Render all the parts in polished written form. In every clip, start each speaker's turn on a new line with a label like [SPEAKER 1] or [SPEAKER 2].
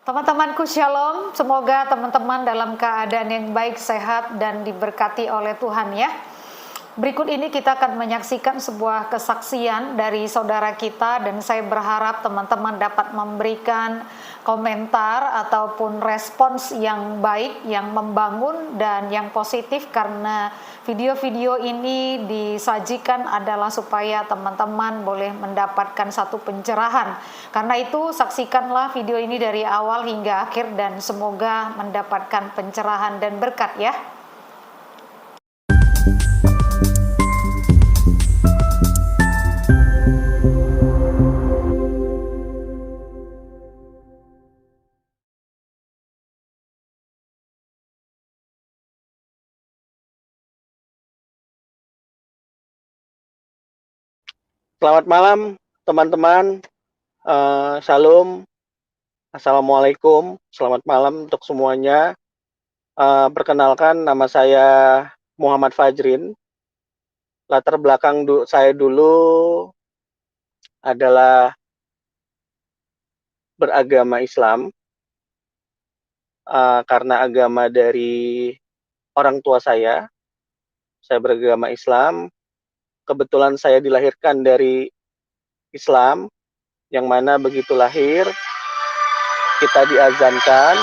[SPEAKER 1] Teman-temanku Shalom, semoga teman-teman dalam keadaan yang baik, sehat, dan diberkati oleh Tuhan ya. Berikut ini kita akan menyaksikan sebuah kesaksian dari saudara kita, dan saya berharap teman-teman dapat memberikan komentar ataupun respons yang baik, yang membangun dan yang positif, karena video-video ini disajikan adalah supaya teman-teman boleh mendapatkan satu pencerahan. Karena itu saksikanlah video ini dari awal hingga akhir dan semoga mendapatkan pencerahan dan berkat ya.
[SPEAKER 2] Selamat malam teman-teman, Shalom, Assalamualaikum, selamat malam untuk semuanya. Perkenalkan, nama saya Muhammad Fajrin. Latar belakang saya dulu adalah beragama Islam, karena agama dari orang tua saya beragama Islam. Kebetulan saya dilahirkan dari Islam, yang mana begitu lahir kita diazankan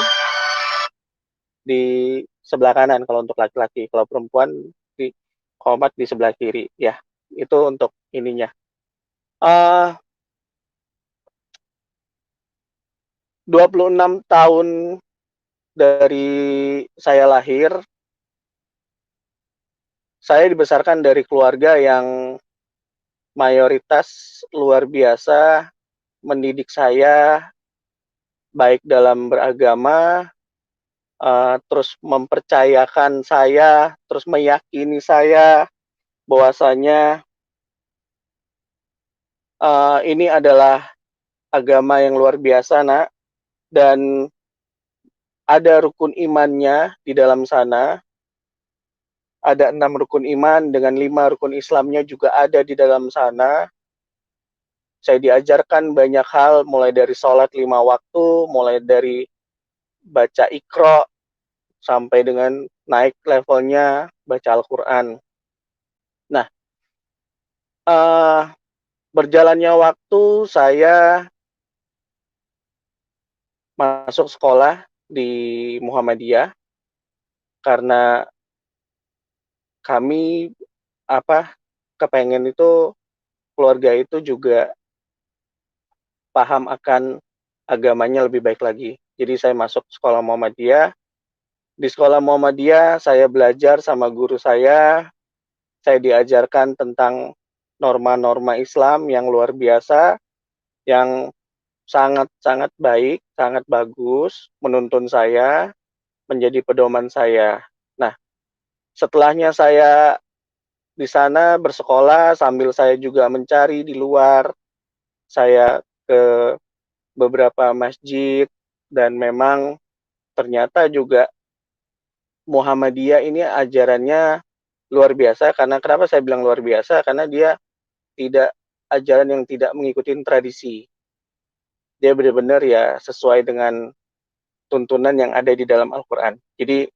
[SPEAKER 2] di sebelah kanan kalau untuk laki-laki, kalau perempuan di qomat di sebelah kiri ya. Itu untuk ininya. 26 tahun dari saya lahir, saya dibesarkan dari keluarga yang mayoritas luar biasa mendidik saya baik dalam beragama, terus mempercayakan saya, terus meyakini saya bahwasanya ini adalah agama yang luar biasa, nak, dan ada rukun imannya di dalam sana. Ada 6 rukun iman dengan 5 rukun Islamnya juga ada di dalam sana. Saya diajarkan banyak hal, mulai dari sholat 5 waktu, mulai dari baca Iqra, sampai dengan naik levelnya baca Al-Quran. Nah, berjalannya waktu saya masuk sekolah di Muhammadiyah karena kami kepengen itu keluarga itu juga paham akan agamanya lebih baik lagi. Jadi saya masuk sekolah Muhammadiyah. Di sekolah Muhammadiyah saya belajar sama guru saya diajarkan tentang norma-norma Islam yang luar biasa, yang sangat-sangat baik, sangat bagus, menuntun saya, menjadi pedoman saya. Nah, setelahnya saya di sana bersekolah, sambil saya juga mencari di luar, saya ke beberapa masjid, dan memang ternyata juga Muhammadiyah ini ajarannya luar biasa. Karena kenapa saya bilang luar biasa? Karena dia tidak ajaran yang tidak mengikuti tradisi. Dia benar-benar ya sesuai dengan tuntunan yang ada di dalam Al-Quran. Jadi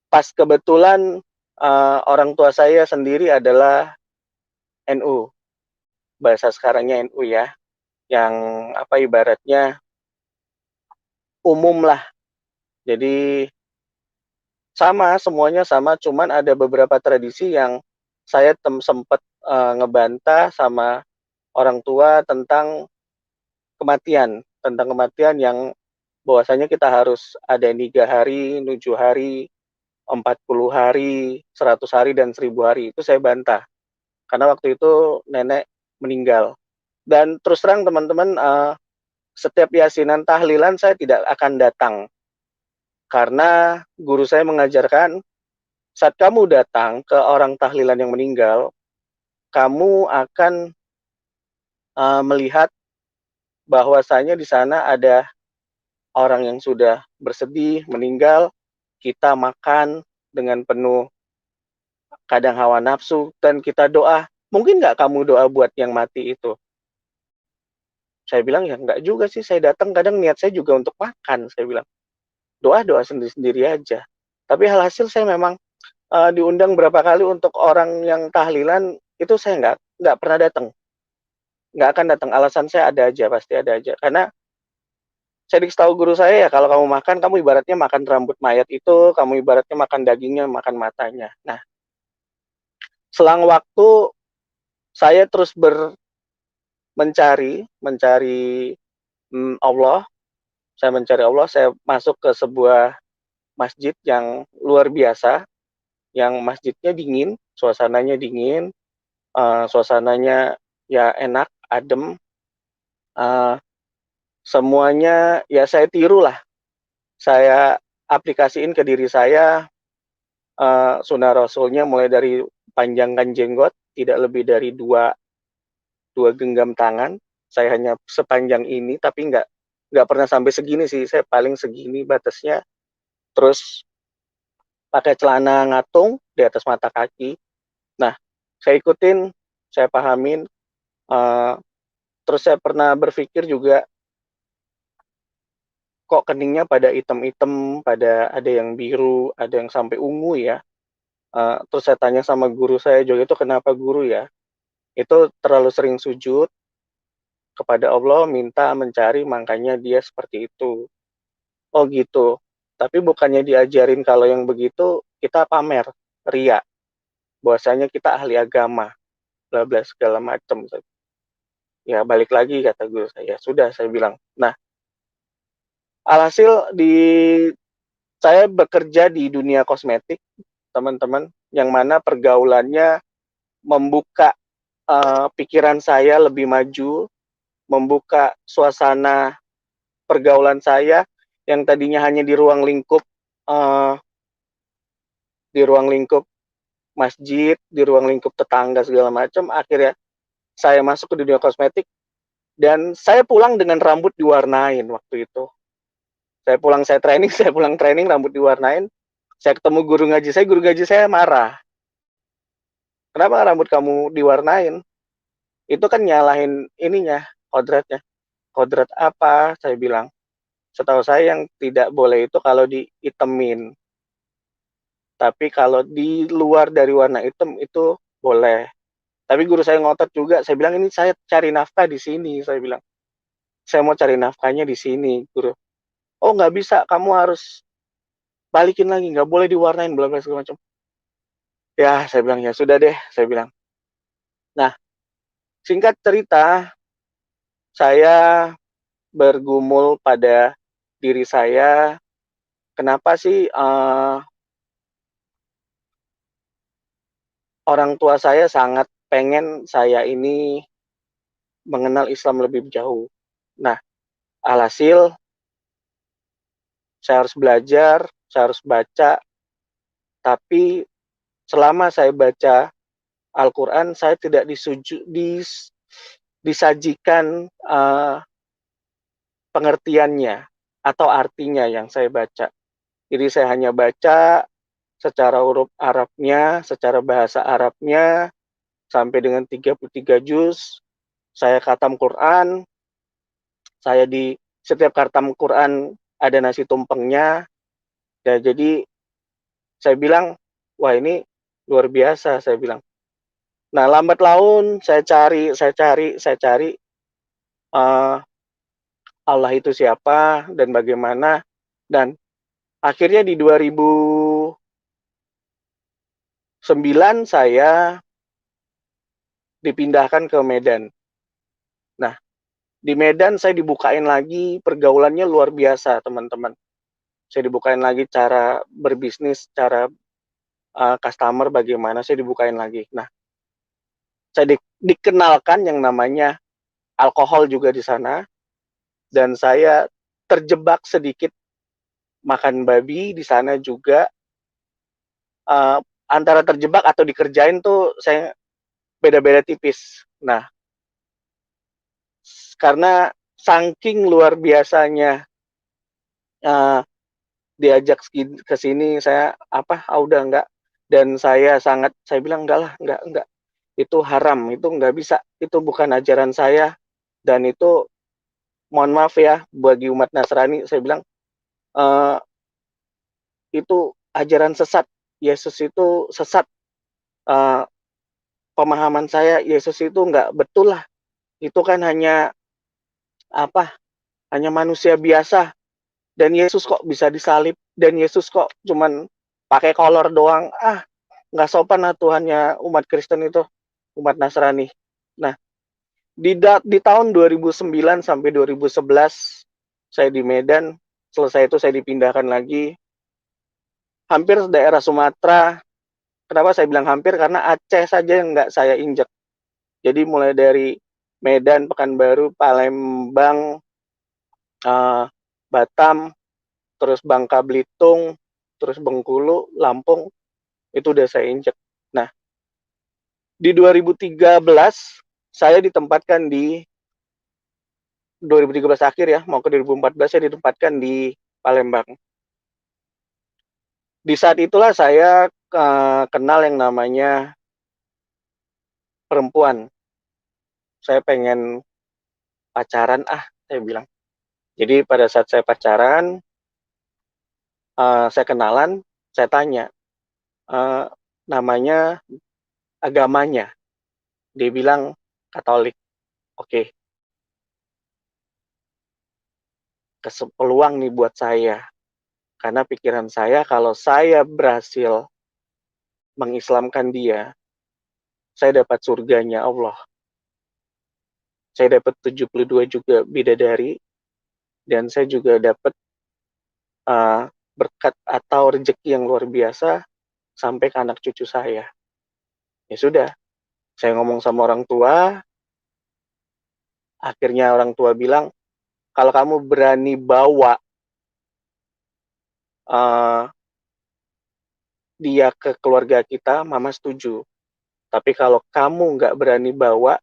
[SPEAKER 2] pas kebetulan orang tua saya sendiri adalah NU, bahasa sekarangnya NU ya, yang ibaratnya umum lah. Jadi semuanya sama, cuman ada beberapa tradisi yang saya sempat ngebantah sama orang tua tentang kematian yang bahwasanya kita harus ada 3 hari, 7 hari, 40 hari, 100 hari, dan 1000 hari. Itu saya bantah. Karena waktu itu nenek meninggal. Dan terus terang teman-teman, setiap yasinan tahlilan saya tidak akan datang. Karena guru saya mengajarkan, saat kamu datang ke orang tahlilan yang meninggal, kamu akan melihat bahwasanya di sana ada orang yang sudah bersedih, meninggal, kita makan dengan penuh kadang hawa nafsu, dan kita doa. Mungkin nggak kamu doa buat yang mati itu? Saya bilang, "Ya enggak juga sih, saya datang kadang niat saya juga untuk makan," saya bilang. "Doa-doa sendiri-sendiri aja." Tapi alhasil saya memang, diundang berapa kali untuk orang yang tahlilan, itu saya nggak pernah datang, nggak akan datang, alasan saya ada aja, pasti ada aja. Karena saya dikasih tahu guru saya, "Ya kalau kamu makan, kamu ibaratnya makan rambut mayat itu, kamu ibaratnya makan dagingnya, makan matanya." Nah, selang waktu saya terus mencari mencari, Allah, saya mencari Allah, saya masuk ke sebuah masjid yang luar biasa, yang masjidnya dingin, suasananya ya enak, adem, eee, semuanya ya saya tirulah, saya aplikasiin ke diri saya, sunnah Rasulnya mulai dari panjangkan jenggot, tidak lebih dari dua genggam tangan, saya hanya sepanjang ini, tapi nggak pernah sampai segini sih, saya paling segini batasnya, terus pakai celana ngatung di atas mata kaki. Nah, saya ikutin, saya pahamin, eee, terus saya pernah berpikir juga, kok keningnya pada item-item, pada ada yang biru, ada yang sampai ungu ya, terus saya tanya sama guru saya juga, "Itu kenapa guru ya?" Itu terlalu sering sujud kepada Allah, minta, mencari, makanya dia seperti itu. Oh gitu, tapi bukannya diajarin kalau yang begitu kita pamer, ria, bahwasanya kita ahli agama, bla bla segala macam. Ya balik lagi kata guru saya, sudah saya bilang. Nah, alhasil saya bekerja di dunia kosmetik, teman-teman, yang mana pergaulannya membuka pikiran saya lebih maju, membuka suasana pergaulan saya yang tadinya hanya uh, di ruang lingkup masjid, di ruang lingkup tetangga segala macam, akhirnya saya masuk ke dunia kosmetik dan saya pulang dengan rambut diwarnain waktu itu. Saya training, saya pulang training rambut diwarnain. Saya ketemu guru ngaji saya marah. "Kenapa rambut kamu diwarnain?" Itu kan nyalahin ininya, kodratnya. "Kodrat apa?" saya bilang. "Setahu saya yang tidak boleh itu kalau diitemin. Tapi kalau di luar dari warna hitam itu boleh." Tapi guru saya ngotot juga, saya bilang, "Ini saya cari nafkah di sini," saya bilang. "Saya mau cari nafkahnya di sini, guru." "Oh nggak bisa, kamu harus balikin lagi, nggak boleh diwarnain, bla bla segala macam." Ya, saya bilang, "Ya sudah deh," saya bilang. Nah, singkat cerita, saya bergumul pada diri saya, kenapa sih orang tua saya sangat pengen saya ini mengenal Islam lebih jauh. Nah, alhasil saya harus belajar, saya harus baca, tapi selama saya baca Al-Quran, saya tidak disajikan pengertiannya atau artinya yang saya baca. Jadi saya hanya baca secara huruf Arabnya, secara bahasa Arabnya, sampai dengan 33 juz. Saya khatam Quran, saya di setiap khatam Quran ada nasi tumpengnya. Ya, jadi saya bilang, wah ini luar biasa, saya bilang. Nah, lambat laun saya cari Allah itu siapa dan bagaimana, dan akhirnya di 2009 saya dipindahkan ke Medan. Nah, di Medan saya dibukain lagi, pergaulannya luar biasa, teman-teman. Saya dibukain lagi cara berbisnis, cara customer bagaimana, saya dibukain lagi. Nah, saya dikenalkan yang namanya alkohol juga di sana, dan saya terjebak sedikit makan babi di sana juga. Antara terjebak atau dikerjain tuh saya beda-beda tipis. Nah, karena saking luar biasanya diajak ke sini, saya udah enggak, dan saya bilang enggak lah, enggak, itu haram, itu enggak bisa, itu bukan ajaran saya, dan itu mohon maaf ya bagi umat Nasrani, saya bilang itu ajaran sesat. Yesus itu sesat. Pemahaman saya Yesus itu nggak betul lah. Itu kan hanya hanya manusia biasa. Dan Yesus kok bisa disalib. Dan Yesus kok cuman pakai kolor doang. Nggak sopan lah Tuhannya umat Kristen itu, umat Nasrani. Nah, di tahun 2009 sampai 2011 saya di Medan. Selesai itu saya dipindahkan lagi. Hampir daerah Sumatera. Kenapa saya bilang hampir? Karena Aceh saja yang nggak saya injek. Jadi mulai dari Medan, Pekanbaru, Palembang, Batam, terus Bangka Belitung, terus Bengkulu, Lampung, itu udah saya injek. Nah, di 2013 saya ditempatkan di 2013 akhir ya, mau ke 2014 saya ditempatkan di Palembang. Di saat itulah saya kenal yang namanya perempuan. Saya pengen pacaran saya bilang. Jadi pada saat saya pacaran, saya kenalan, saya tanya namanya, agamanya. Dia bilang Katolik. Oke. Peluang nih buat saya. Karena pikiran saya kalau saya berhasil mengislamkan dia, saya dapat surganya Allah. Saya dapat 72 juga bidadari, dan saya juga dapat berkat atau rezeki yang luar biasa sampai ke anak cucu saya. Ya sudah, saya ngomong sama orang tua, akhirnya orang tua bilang, kalau kamu berani bawa dia ke keluarga kita, mama setuju. Tapi kalau kamu nggak berani bawa,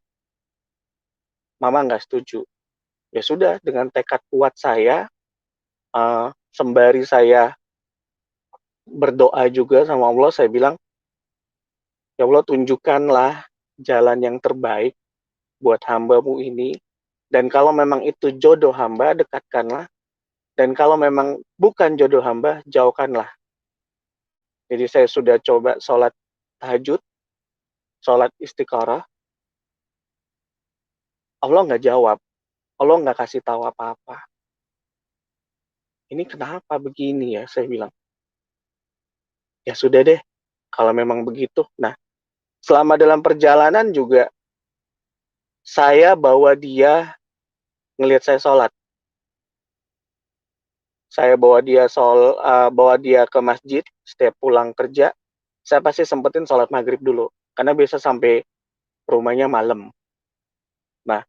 [SPEAKER 2] mama nggak setuju. Ya sudah, dengan tekad kuat saya, sembari saya berdoa juga sama Allah, saya bilang, ya Allah tunjukkanlah jalan yang terbaik buat hamba-Mu ini. Dan kalau memang itu jodoh hamba, dekatkanlah. Dan kalau memang bukan jodoh hamba, jauhkanlah. Jadi saya sudah coba sholat tahajud, sholat istikharah. Allah nggak jawab. Allah nggak kasih tahu apa-apa. Ini kenapa begini ya, saya bilang. Ya sudah deh, kalau memang begitu. Nah, selama dalam perjalanan juga, saya bawa dia ngelihat saya sholat. Saya bawa dia ke masjid setiap pulang kerja. Saya pasti sempetin sholat maghrib dulu, karena biasa sampai rumahnya malam. Nah,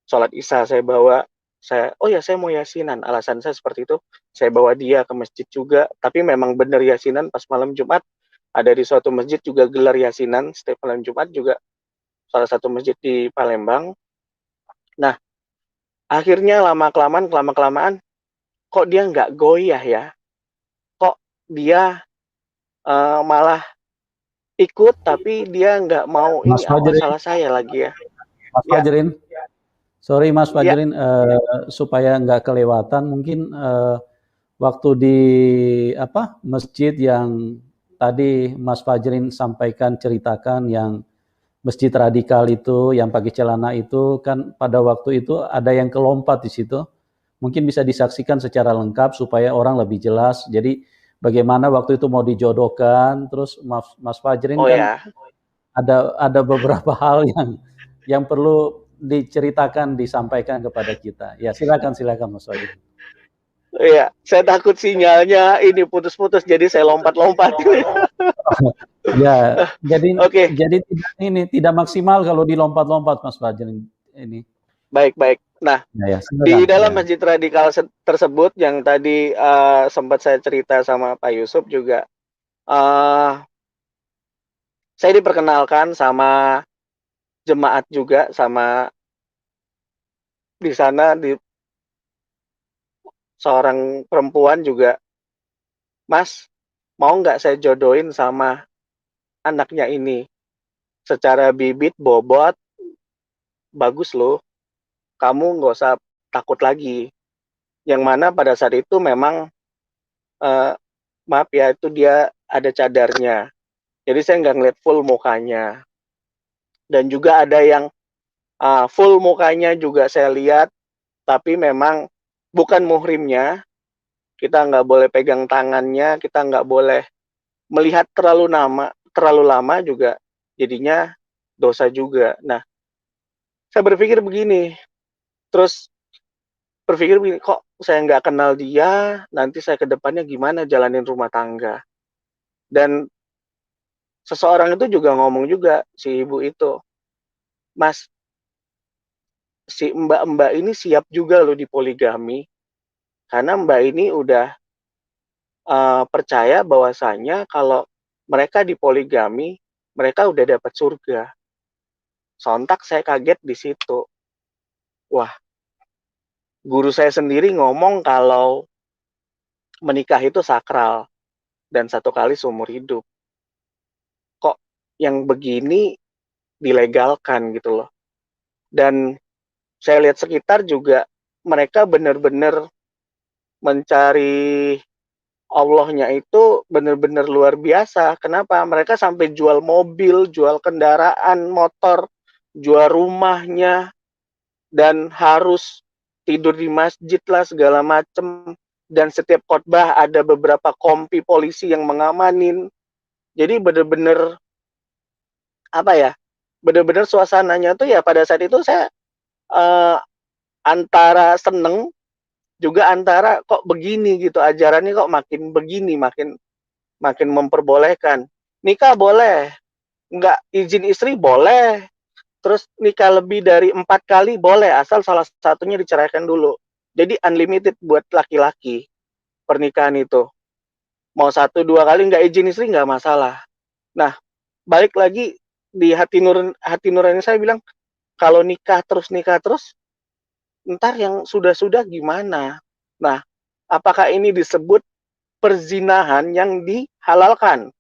[SPEAKER 2] sholat isya saya bawa, saya mau yasinan. Alasan saya seperti itu. Saya bawa dia ke masjid juga, tapi memang benar yasinan pas malam Jumat. Ada di suatu masjid juga gelar yasinan setiap malam Jumat juga, salah satu masjid di Palembang. Nah, akhirnya lama-kelamaan, kok dia nggak goyah ya? Kok dia malah ikut, tapi dia nggak mau
[SPEAKER 3] Mas
[SPEAKER 2] ini, apa
[SPEAKER 3] Fajrin,
[SPEAKER 2] salah saya lagi ya?
[SPEAKER 3] Mas
[SPEAKER 2] Ya,
[SPEAKER 3] Fajrin, sorry Mas
[SPEAKER 2] ya,
[SPEAKER 3] Fajrin, supaya nggak kelewatan, mungkin waktu di masjid yang tadi Mas Fajrin sampaikan, ceritakan yang masjid radikal itu, yang pakai celana itu, kan pada waktu itu ada yang kelompat di situ. Mungkin bisa disaksikan secara lengkap supaya orang lebih jelas. Jadi bagaimana waktu itu mau dijodohkan, terus Mas Fajrin
[SPEAKER 2] oh
[SPEAKER 3] kan
[SPEAKER 2] ya,
[SPEAKER 3] ada beberapa hal yang perlu diceritakan, disampaikan kepada kita. Ya, silakan Mas Wajib.
[SPEAKER 2] iya. Saya takut sinyalnya ini putus-putus, jadi saya lompat-lompat.
[SPEAKER 3] Ya, jadi
[SPEAKER 2] Oke,
[SPEAKER 3] tidak maksimal kalau dilompat-lompat Mas Wajib ini.
[SPEAKER 2] baik. Nah,
[SPEAKER 3] Ya,
[SPEAKER 2] di
[SPEAKER 3] silakan.
[SPEAKER 2] dalam
[SPEAKER 3] Ya.
[SPEAKER 2] masjid radikal tersebut yang tadi sempat saya cerita sama Pak Yusuf juga, saya diperkenalkan sama jemaat juga, sama di sana seorang perempuan juga, Mas, mau nggak saya jodohin sama anaknya ini? Secara bibit, bobot, bagus loh. Kamu nggak usah takut lagi. Yang mana pada saat itu memang maaf ya, itu dia ada cadarnya. Jadi saya nggak ngeliat full mukanya. Dan juga ada yang full mukanya juga saya lihat, tapi memang bukan muhrimnya. Kita nggak boleh pegang tangannya, kita nggak boleh melihat terlalu lama juga, jadinya dosa juga. Nah, saya berpikir begini, terus berpikir begini, kok saya nggak kenal dia, nanti saya ke depannya gimana jalanin rumah tangga. Dan seseorang itu juga ngomong juga, si ibu itu, Mas, si mbak-mbak ini siap juga loh dipoligami, karena mbak ini udah percaya bahwasanya kalau mereka dipoligami, mereka udah dapat surga. Sontak saya kaget di situ. Wah, guru saya sendiri ngomong kalau menikah itu sakral dan 1 kali seumur hidup. Kok yang begini dilegalkan gitu loh. Dan saya lihat sekitar juga mereka benar-benar mencari Allahnya itu benar-benar luar biasa. Kenapa? Mereka sampai jual mobil, jual kendaraan, motor, jual rumahnya, dan harus tidur di masjid lah segala macem. Dan setiap khotbah ada beberapa kompi polisi yang mengamanin. Jadi benar-benar apa ya? Benar-benar suasananya tuh ya pada saat itu saya antara seneng juga antara kok begini gitu, ajarannya kok makin begini, makin memperbolehkan. Nikah boleh, nggak izin istri boleh, terus nikah lebih dari 4 kali boleh, asal salah satunya diceraikan dulu. Jadi unlimited buat laki-laki pernikahan itu. Mau 1-2 kali nggak izin istri nggak masalah. Nah, balik lagi di hati nurani saya bilang, kalau nikah terus, ntar yang sudah-sudah gimana? Nah, apakah ini disebut perzinahan yang dihalalkan?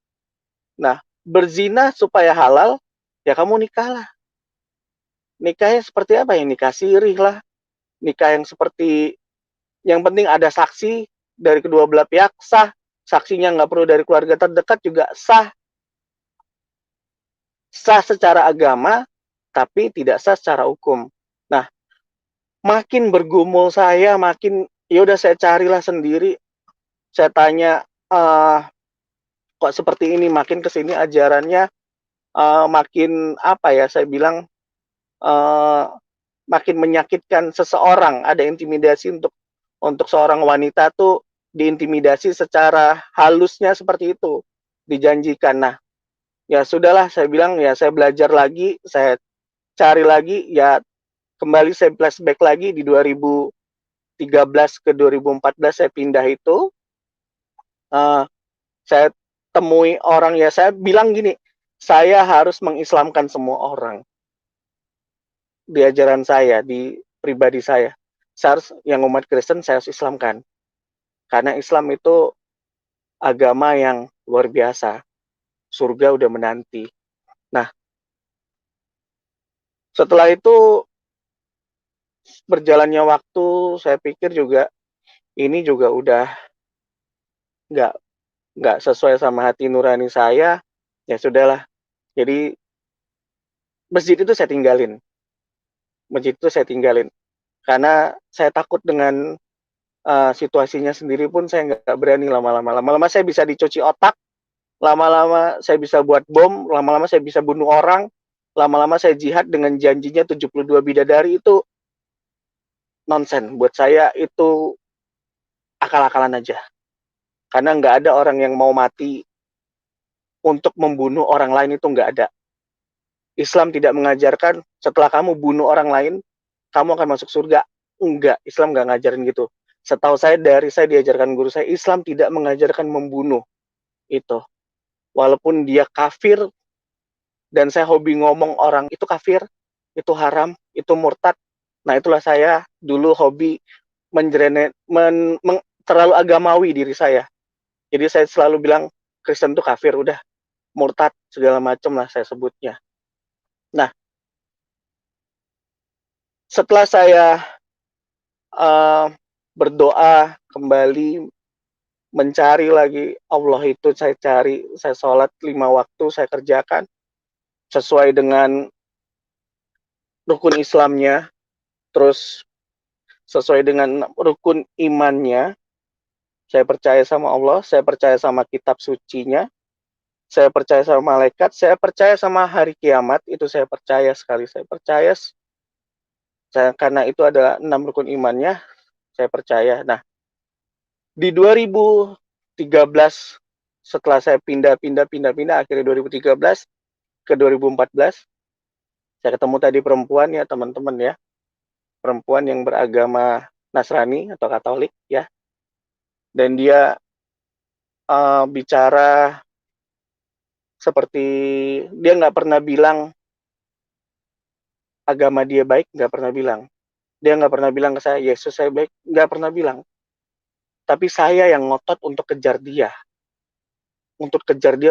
[SPEAKER 2] Nah, berzina supaya halal, ya kamu nikahlah. Nikahnya seperti apa ya? Nikah sirih lah. Nikah yang seperti, yang penting ada saksi dari kedua belah pihak, sah. Saksinya nggak perlu dari keluarga terdekat juga sah. Sah secara agama, tapi tidak sah secara hukum. Nah, makin bergumul saya, makin ya udah saya carilah sendiri. Saya tanya, kok seperti ini, makin kesini ajarannya makin apa ya, saya bilang makin menyakitkan seseorang. Ada intimidasi untuk seorang wanita tuh, diintimidasi secara halusnya seperti itu, dijanjikan. Nah, ya sudahlah, saya bilang ya saya belajar lagi, saya cari lagi, ya kembali saya flashback lagi di 2013 ke 2014 saya pindah itu, saya temui orang, ya saya bilang gini, saya harus mengislamkan semua orang di ajaran saya, di pribadi saya. Saya harus, yang umat Kristen saya harus islamkan. Karena Islam itu agama yang luar biasa. Surga udah menanti. Nah, setelah itu berjalannya waktu, saya pikir juga ini juga udah nggak sesuai sama hati nurani saya. Ya sudahlah. Jadi masjid itu saya tinggalin. Karena saya takut dengan situasinya sendiri pun saya nggak berani lama-lama. Lama-lama saya bisa dicuci otak, lama-lama saya bisa buat bom, lama-lama saya bisa bunuh orang, lama-lama saya jihad dengan janjinya 72 bidadari. Itu nonsen. Buat saya itu akal-akalan aja. Karena nggak ada orang yang mau mati untuk membunuh orang lain, itu nggak ada. Islam tidak mengajarkan setelah kamu bunuh orang lain, kamu akan masuk surga. Enggak, Islam nggak ngajarin gitu. Setahu saya, dari saya diajarkan guru saya, Islam tidak mengajarkan membunuh itu. Walaupun dia kafir, dan saya hobi ngomong orang itu kafir, itu haram, itu murtad. Nah, itulah saya dulu hobi terlalu agamawi diri saya. Jadi saya selalu bilang Kristen itu kafir, udah murtad segala macam lah saya sebutnya. Nah, setelah saya eh, berdoa kembali, mencari lagi Allah itu saya cari, saya sholat 5 waktu saya kerjakan sesuai dengan rukun Islamnya, terus sesuai dengan rukun imannya. Saya percaya sama Allah, saya percaya sama kitab sucinya, saya percaya sama malaikat, saya percaya sama hari kiamat, itu saya percaya sekali, saya percaya karena itu adalah 6 rukun imannya, saya percaya. Nah, di 2013 setelah saya pindah akhirnya 2013 ke 2014 saya ketemu tadi perempuan ya teman-teman ya, perempuan yang beragama Nasrani atau Katolik ya, dan dia bicara seperti dia nggak pernah bilang agama dia baik, nggak pernah bilang. Dia nggak pernah bilang ke saya Yesus saya baik, nggak pernah bilang. Tapi saya yang ngotot untuk kejar dia,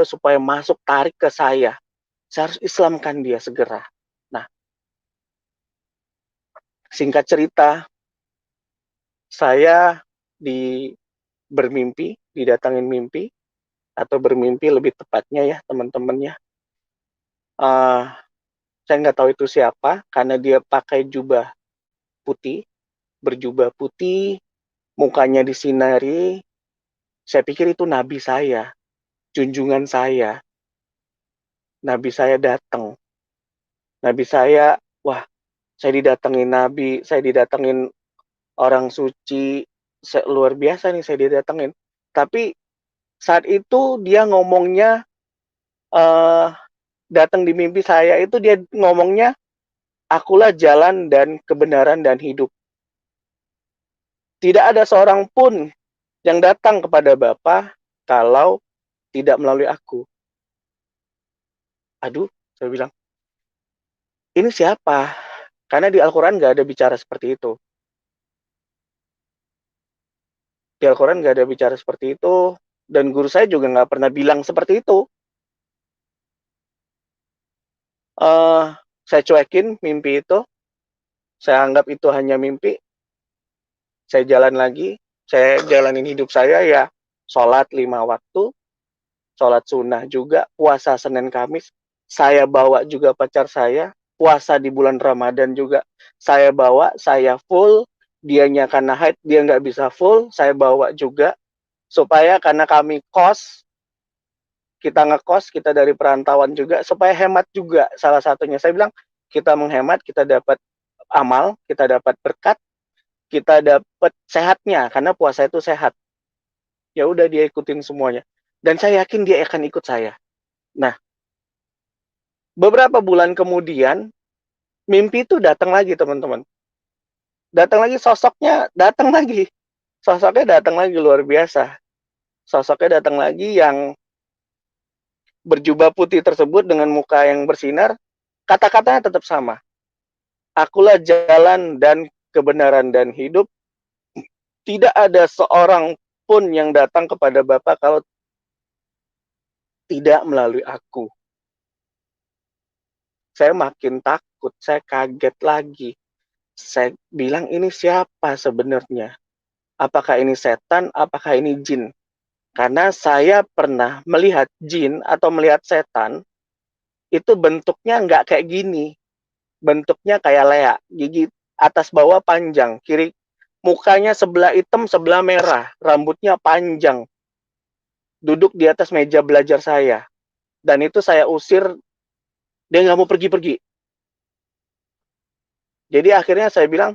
[SPEAKER 2] supaya masuk, tarik ke saya. Saya harus Islamkan dia segera. Nah, singkat cerita, saya didatangin mimpi, atau bermimpi lebih tepatnya ya teman-temannya. Saya nggak tahu itu siapa, karena dia pakai berjubah putih, mukanya disinari. Saya pikir itu nabi saya, junjungan saya. Nabi saya datang. Nabi saya, wah, saya didatengin nabi, saya didatengin orang suci, luar biasa nih saya didatengin. Tapi saat itu dia ngomongnya, datang di mimpi saya itu dia ngomongnya, akulah jalan dan kebenaran dan hidup. Tidak ada seorang pun yang datang kepada Bapa kalau tidak melalui aku. Aduh, saya bilang, ini siapa? Karena di Al-Quran nggak ada bicara seperti itu. Di Al-Quran nggak ada bicara seperti itu, dan guru saya juga nggak pernah bilang seperti itu. Saya cuekin mimpi itu, saya anggap itu hanya mimpi. Saya jalan lagi, saya jalanin hidup saya ya, sholat 5 waktu, sholat sunnah juga, puasa Senin Kamis, saya bawa juga pacar saya, puasa di bulan Ramadan juga, saya bawa, saya full, dianya karena haid, dia nggak bisa full, saya bawa juga, supaya karena kami kita ngekos, kita dari perantauan juga, supaya hemat juga salah satunya. Saya bilang, kita menghemat, kita dapat amal, kita dapat berkat, kita dapat sehatnya, karena puasa itu sehat. Ya udah dia ikutin semuanya. Dan saya yakin dia akan ikut saya. Nah, beberapa bulan kemudian, mimpi itu datang lagi teman-teman. Datang lagi sosoknya, datang lagi. Sosoknya datang lagi luar biasa. Sosoknya datang lagi yang berjubah putih tersebut dengan muka yang bersinar, kata-katanya tetap sama. Akulah jalan dan kebenaran dan hidup. Tidak ada seorang pun yang datang kepada Bapa kalau tidak melalui aku. Saya makin takut, saya kaget lagi. Saya bilang, ini siapa sebenarnya? Apakah ini setan, apakah ini jin? Karena saya pernah melihat jin atau melihat setan, itu bentuknya nggak kayak gini. Bentuknya kayak leak, gigi atas bawah panjang, kiri mukanya sebelah hitam, sebelah merah, rambutnya panjang, duduk di atas meja belajar saya. Dan itu saya usir, dia nggak mau pergi-pergi. Jadi akhirnya saya bilang,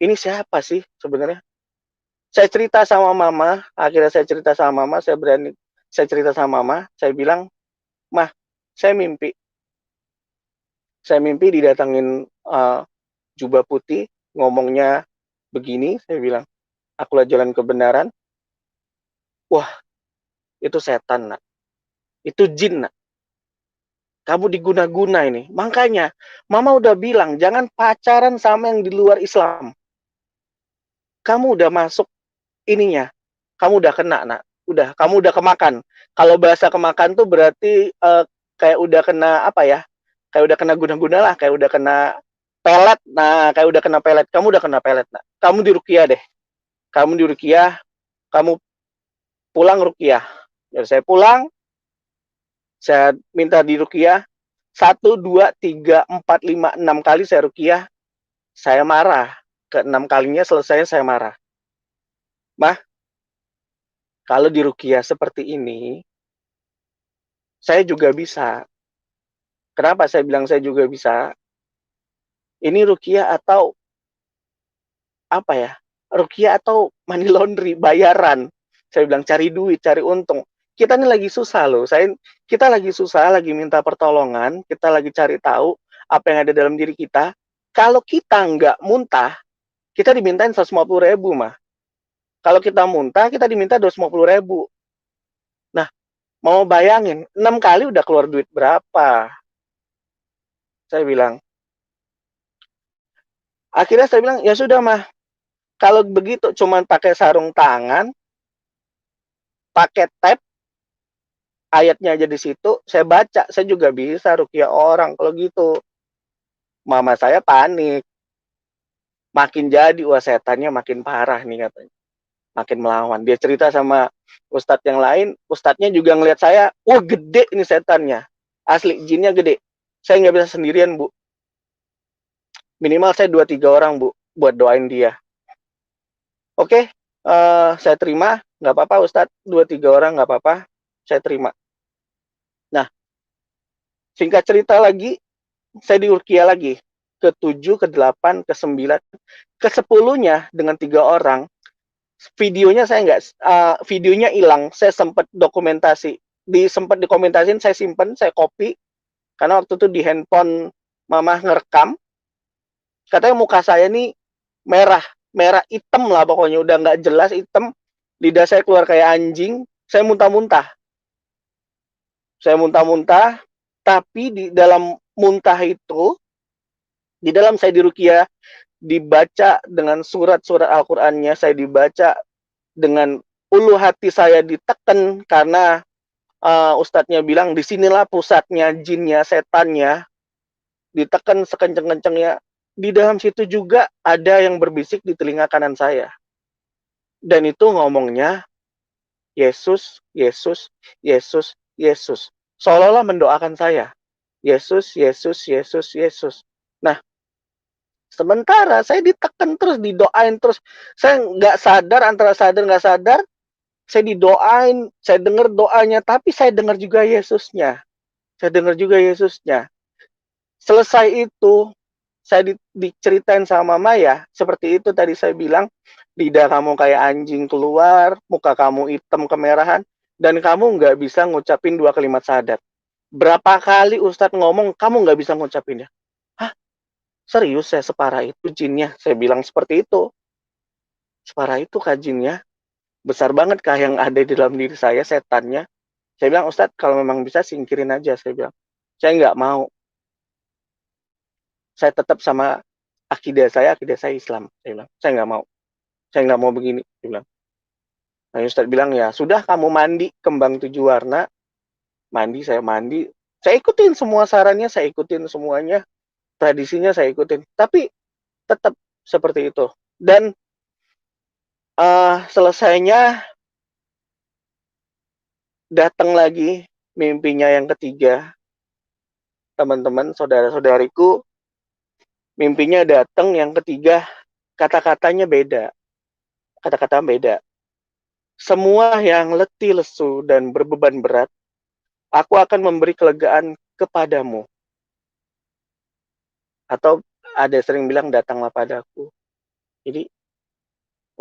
[SPEAKER 2] ini siapa sih sebenarnya? Saya cerita sama mama, akhirnya saya cerita sama mama, saya cerita sama mama, saya bilang, Mah, saya mimpi didatangin jubah putih, ngomongnya begini, saya bilang, akulah jalan kebenaran. Wah, itu setan, nak. Itu jin, nak. Kamu diguna-guna ini. Makanya, mama udah bilang, jangan pacaran sama yang di luar Islam. Kamu udah masuk ininya. Kamu udah kena, nak. Udah, kamu udah kemakan. Kalau bahasa kemakan tuh berarti kayak udah kena apa ya? Kayak udah kena guna-guna lah, kayak udah kena pelet. Nah, kayak udah kena pelet. Kamu udah kena pelet. Nah, kamu diruqyah deh. Kamu diruqyah, kamu pulang ruqyah. Jadi saya pulang, saya minta diruqyah 1, 2, 3, 4, 5, 6 kali saya ruqyah. Saya marah. Ke-6 kalinya selesai saya marah. Mah, kalau diruqyah seperti ini, saya juga bisa. Kenapa saya bilang saya juga bisa? Ini ruqyah atau apa ya? Ruqyah atau money laundry, bayaran. Saya bilang cari duit, cari untung. Kita ini lagi susah loh. Kita lagi susah, lagi minta pertolongan, kita lagi cari tahu apa yang ada dalam diri kita. Kalau kita nggak muntah, kita dimintain 150.000 mah. Kalau kita muntah, kita diminta 250.000. Nah, mau bayangin, 6 kali udah keluar duit berapa? Saya bilang. Akhirnya saya bilang, ya sudah mah. Kalau begitu cuman pakai sarung tangan, pakai tab, ayatnya aja di situ, saya baca, saya juga bisa ruqyah orang kalau gitu. Mama saya panik. Makin jadi, wah setannya makin parah nih katanya. Makin melawan. Dia cerita sama ustadz yang lain, ustadznya juga ngelihat saya, wah gede ini setannya. Asli, jinnya gede. Saya nggak bisa sendirian, Bu. Minimal saya 2-3 orang, Bu, buat doain dia. Oke, saya terima, nggak apa-apa Ustadz, 2-3 orang nggak apa-apa, saya terima. Nah, singkat cerita lagi, saya diruqyah lagi, ke-7, ke-8, ke-9, ke-10-nya dengan 3 orang, videonya saya nggak, videonya hilang, saya sempat dokumentasi, sempat dikomentasin, saya simpen, saya copy, karena waktu itu di handphone mama ngerekam, katanya muka saya nih merah hitam lah pokoknya, udah nggak jelas, hitam, lidah saya keluar kayak anjing, saya muntah-muntah, tapi di dalam muntah itu, di dalam saya diruqyah, dibaca dengan surat-surat Al-Qur'annya, saya dibaca dengan ulu hati saya ditekan, karena ustadznya bilang disinilah pusatnya jinnya, setannya, ditekan sekenceng-kencengnya. Di dalam situ juga ada yang berbisik di telinga kanan saya, dan itu ngomongnya Yesus, Yesus, Yesus, Yesus, seolah-olah mendoakan saya, Yesus, Yesus, Yesus, Yesus. Nah, sementara saya ditekan terus, didoain terus, saya nggak sadar, antara sadar nggak sadar, saya didoain, saya dengar doanya, tapi saya dengar juga Yesusnya, Selesai itu, saya diceritain sama Maya, seperti itu tadi saya bilang, lidah kamu kayak anjing keluar, muka kamu hitam kemerahan, dan kamu nggak bisa ngucapin 2 kalimat syahadat. Berapa kali Ustadz ngomong, kamu nggak bisa ngucapinnya. Hah? Serius saya separah itu jinnya? Saya bilang seperti itu. Separah itu kah jinnya? Besar banget kah yang ada di dalam diri saya, setannya? Saya bilang, Ustadz kalau memang bisa singkirin aja, saya bilang. Saya nggak mau. Saya tetap sama akidah saya Islam. Saya bilang, saya nggak mau begini. Saya bilang. Nah, Ustadz bilang, ya sudah kamu mandi kembang 7 warna. Saya mandi. Saya ikutin semua sarannya, saya ikutin semuanya. Tradisinya saya ikutin. Tapi tetap seperti itu. Dan selesainya datang lagi mimpinya yang ketiga. Teman-teman, saudara-saudariku, mimpinya datang yang ketiga, kata-katanya beda. Kata-kata beda. Semua yang letih, lesu, dan berbeban berat, aku akan memberi kelegaan kepadamu. Atau ada sering bilang, datanglah padaku. Jadi,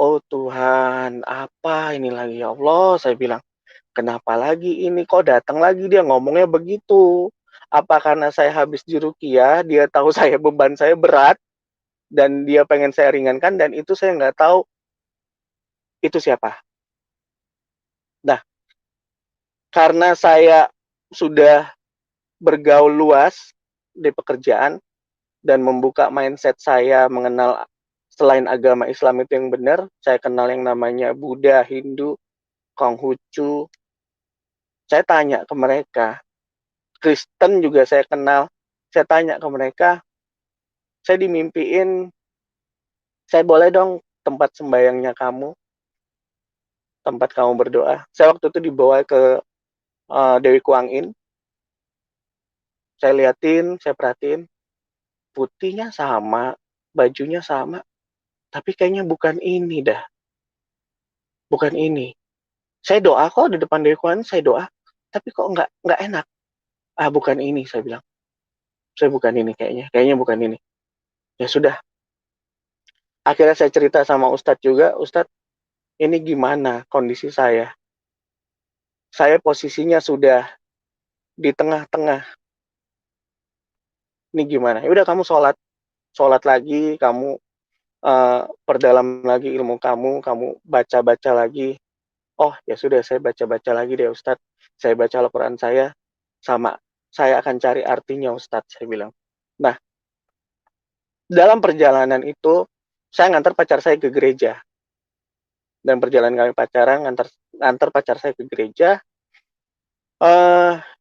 [SPEAKER 2] oh Tuhan, apa ini lagi ya Allah? Saya bilang, kenapa lagi ini? Kok datang lagi dia ngomongnya begitu? Apa karena saya habis diruqyah, dia tahu saya beban saya berat, dan dia pengen saya ringankan, dan itu saya nggak tahu itu siapa. Nah, karena saya sudah bergaul luas di pekerjaan dan membuka mindset saya mengenal selain agama Islam itu yang benar, saya kenal yang namanya Buddha, Hindu, Konghucu. Saya tanya ke mereka, Kristen juga saya kenal. Saya tanya ke mereka, saya dimimpiin, saya boleh dong tempat sembayangnya kamu, tempat kamu berdoa. Saya waktu itu dibawa ke Dewi Kuang In, saya liatin, saya perhatiin, putihnya sama, bajunya sama, tapi kayaknya bukan ini dah, bukan ini. Saya doa kok di depan Dewi Kuang In, saya doa, tapi kok nggak enak. Ah, bukan ini, saya bilang. Saya bukan ini kayaknya bukan ini. Ya sudah, akhirnya saya cerita sama Ustadz juga, Ustadz, ini gimana kondisi saya? Saya posisinya sudah di tengah-tengah. Ini gimana? Ya udah kamu sholat lagi, kamu perdalam lagi ilmu kamu baca-baca lagi. Oh ya sudah, saya baca-baca lagi deh Ustadz. Saya baca Al-Quran sama saya akan cari artinya Ustadz, saya bilang. Nah, dalam perjalanan itu, saya ngantar pacar saya ke gereja. Dan perjalanan kami pacaran, ngantar pacar saya ke gereja.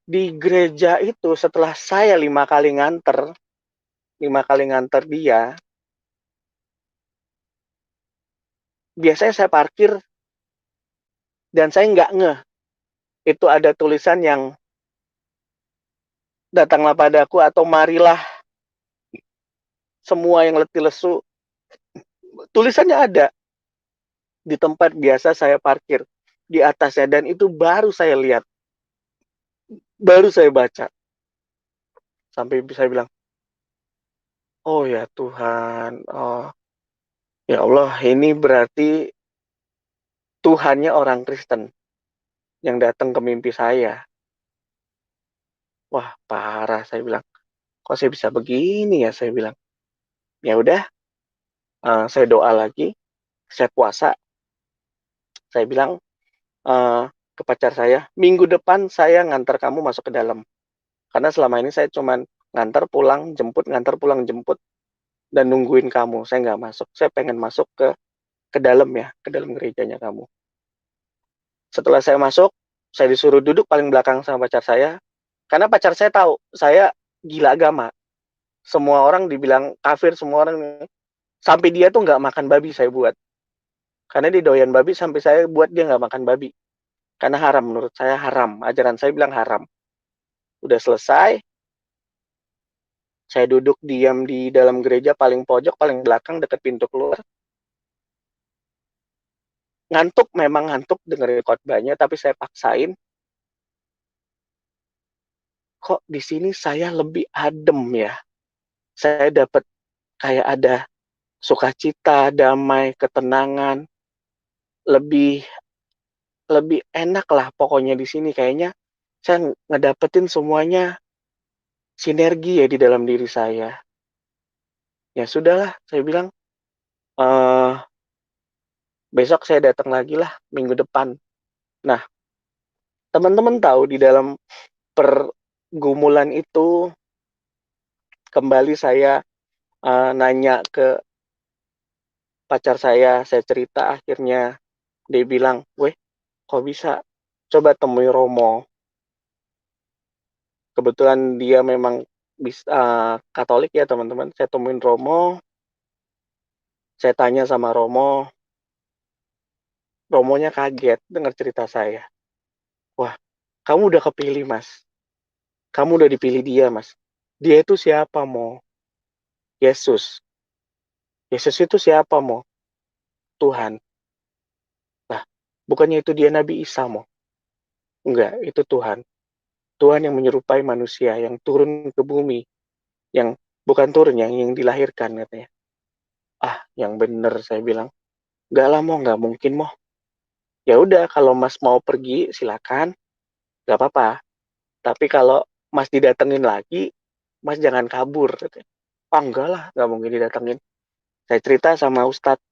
[SPEAKER 2] Di gereja itu setelah saya 5 kali nganter dia, biasanya saya parkir dan saya nggak ngeh itu ada tulisan yang datanglah padaku atau marilah semua yang letih lesu. Tulisannya ada di tempat biasa saya parkir di atasnya, dan itu baru saya lihat, baru saya baca, sampai saya bilang, oh ya Tuhan, oh ya Allah, ini berarti Tuhannya orang Kristen yang datang ke mimpi saya. Wah, parah, saya bilang. Kok saya bisa begini ya, saya bilang. Ya udah, saya doa lagi, saya puasa. Saya bilang ke pacar saya, minggu depan saya ngantar kamu masuk ke dalam. Karena selama ini saya cuman ngantar pulang jemput, dan nungguin kamu. Saya nggak masuk. Saya pengen masuk ke dalam ya, ke dalam gerejanya kamu. Setelah saya masuk, saya disuruh duduk paling belakang sama pacar saya. Karena pacar saya tahu, saya gila agama. Semua orang dibilang kafir, semua orang. Sampai dia tuh nggak makan babi saya buat. Karena dia doyan babi, sampai saya buat dia nggak makan babi. Karena haram, menurut saya haram. Ajaran saya bilang haram. Udah selesai, saya duduk diam di dalam gereja paling pojok, paling belakang, dekat pintu keluar. Ngantuk, memang ngantuk dengerin khotbahnya, tapi saya paksain. Kok di sini saya lebih adem ya? Saya dapat kayak ada sukacita, damai, ketenangan, lebih enak lah pokoknya di sini. Kayaknya saya ngedapetin semuanya sinergi ya di dalam diri saya. Ya sudahlah, saya bilang, besok saya datang lagi lah minggu depan. Nah, teman-teman tahu di dalam pergumulan itu, kembali saya nanya ke pacar saya cerita, akhirnya dia bilang, weh, kok bisa? Coba temui Romo. Kebetulan dia memang Katolik ya teman-teman. Saya temuin Romo, saya tanya sama Romo, Romonya kaget dengar cerita saya. Wah, kamu udah kepilih mas, kamu udah dipilih dia mas. Dia itu siapa mo? Yesus. Yesus itu siapa mo? Tuhan. Nah, bukannya itu dia Nabi Isa mo? Enggak, itu Tuhan. Tuhan yang menyerupai manusia, yang turun ke bumi, yang bukan turun, yang dilahirkan katanya. Ah, yang bener saya bilang. Enggak lah mo, enggak mungkin mo. Ya udah, kalau mas mau pergi silakan, enggak apa-apa. Tapi kalau mas didatengin lagi, mas jangan kabur katanya. Ah, enggak lah, enggak mungkin didatengin. Saya cerita sama Ustadz.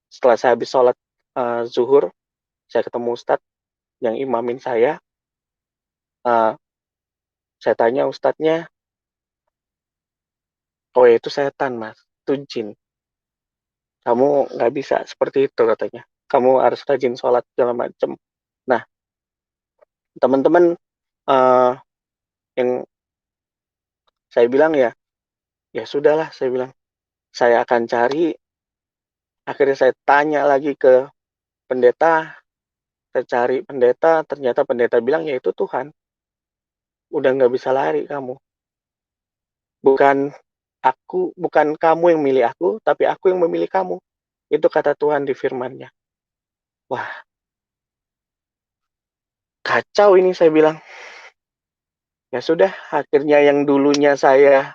[SPEAKER 2] Setelah saya habis sholat zuhur, saya ketemu Ustadz yang imamin saya. Saya tanya Ustadznya, oh ya itu setan mas, itu jin. Kamu nggak bisa seperti itu katanya. Kamu harus rajin sholat segala macam. Nah, teman-teman, yang saya bilang ya, Ya sudahlah, saya bilang, saya akan cari. Akhirnya saya tanya lagi ke pendeta, saya cari pendeta, ternyata pendeta bilang, ya itu Tuhan. Udah nggak bisa lari kamu. Bukan kamu yang milih aku, tapi aku yang memilih kamu. Itu kata Tuhan di firman-Nya. Wah, kacau ini, saya bilang. Ya sudah, akhirnya yang dulunya saya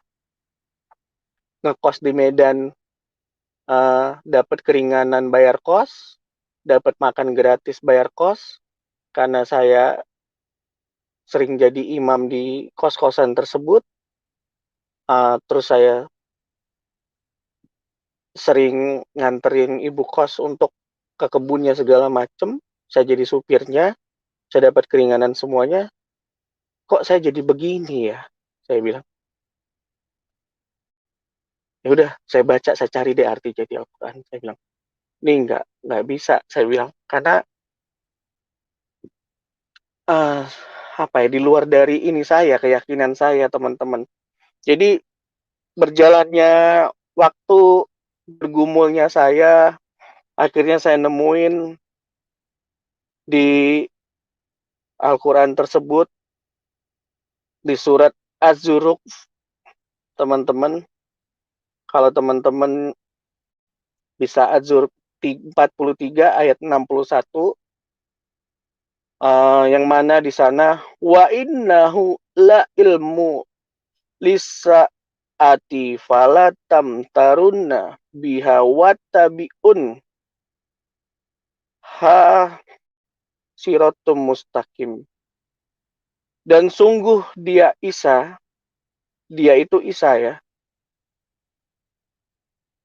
[SPEAKER 2] ngekos di Medan, dapat keringanan bayar kos, dapat makan gratis bayar kos, karena saya sering jadi imam di kos-kosan tersebut. Terus saya sering nganterin ibu kos untuk ke kebunnya segala macem. Saya jadi supirnya, saya dapat keringanan semuanya. Kok saya jadi begini ya? Saya bilang. Ya udah, saya baca, saya cari deh arti jadi Al-Quran. Saya bilang, ini nggak bisa, saya bilang, karena apa ya, di luar dari ini saya, keyakinan saya, teman-teman. Jadi berjalannya waktu, bergumulnya saya, akhirnya saya nemuin di Al-Quran tersebut, di surat Az-Zuruk, teman-teman. Kalau teman-teman bisa Az-Zuruk 43 ayat 61, yang mana di sana, wa innahu la ilmu lisaati falatam tarunna biha wattabi'un ha siratum mustaqim. Dan sungguh dia itu Isa ya,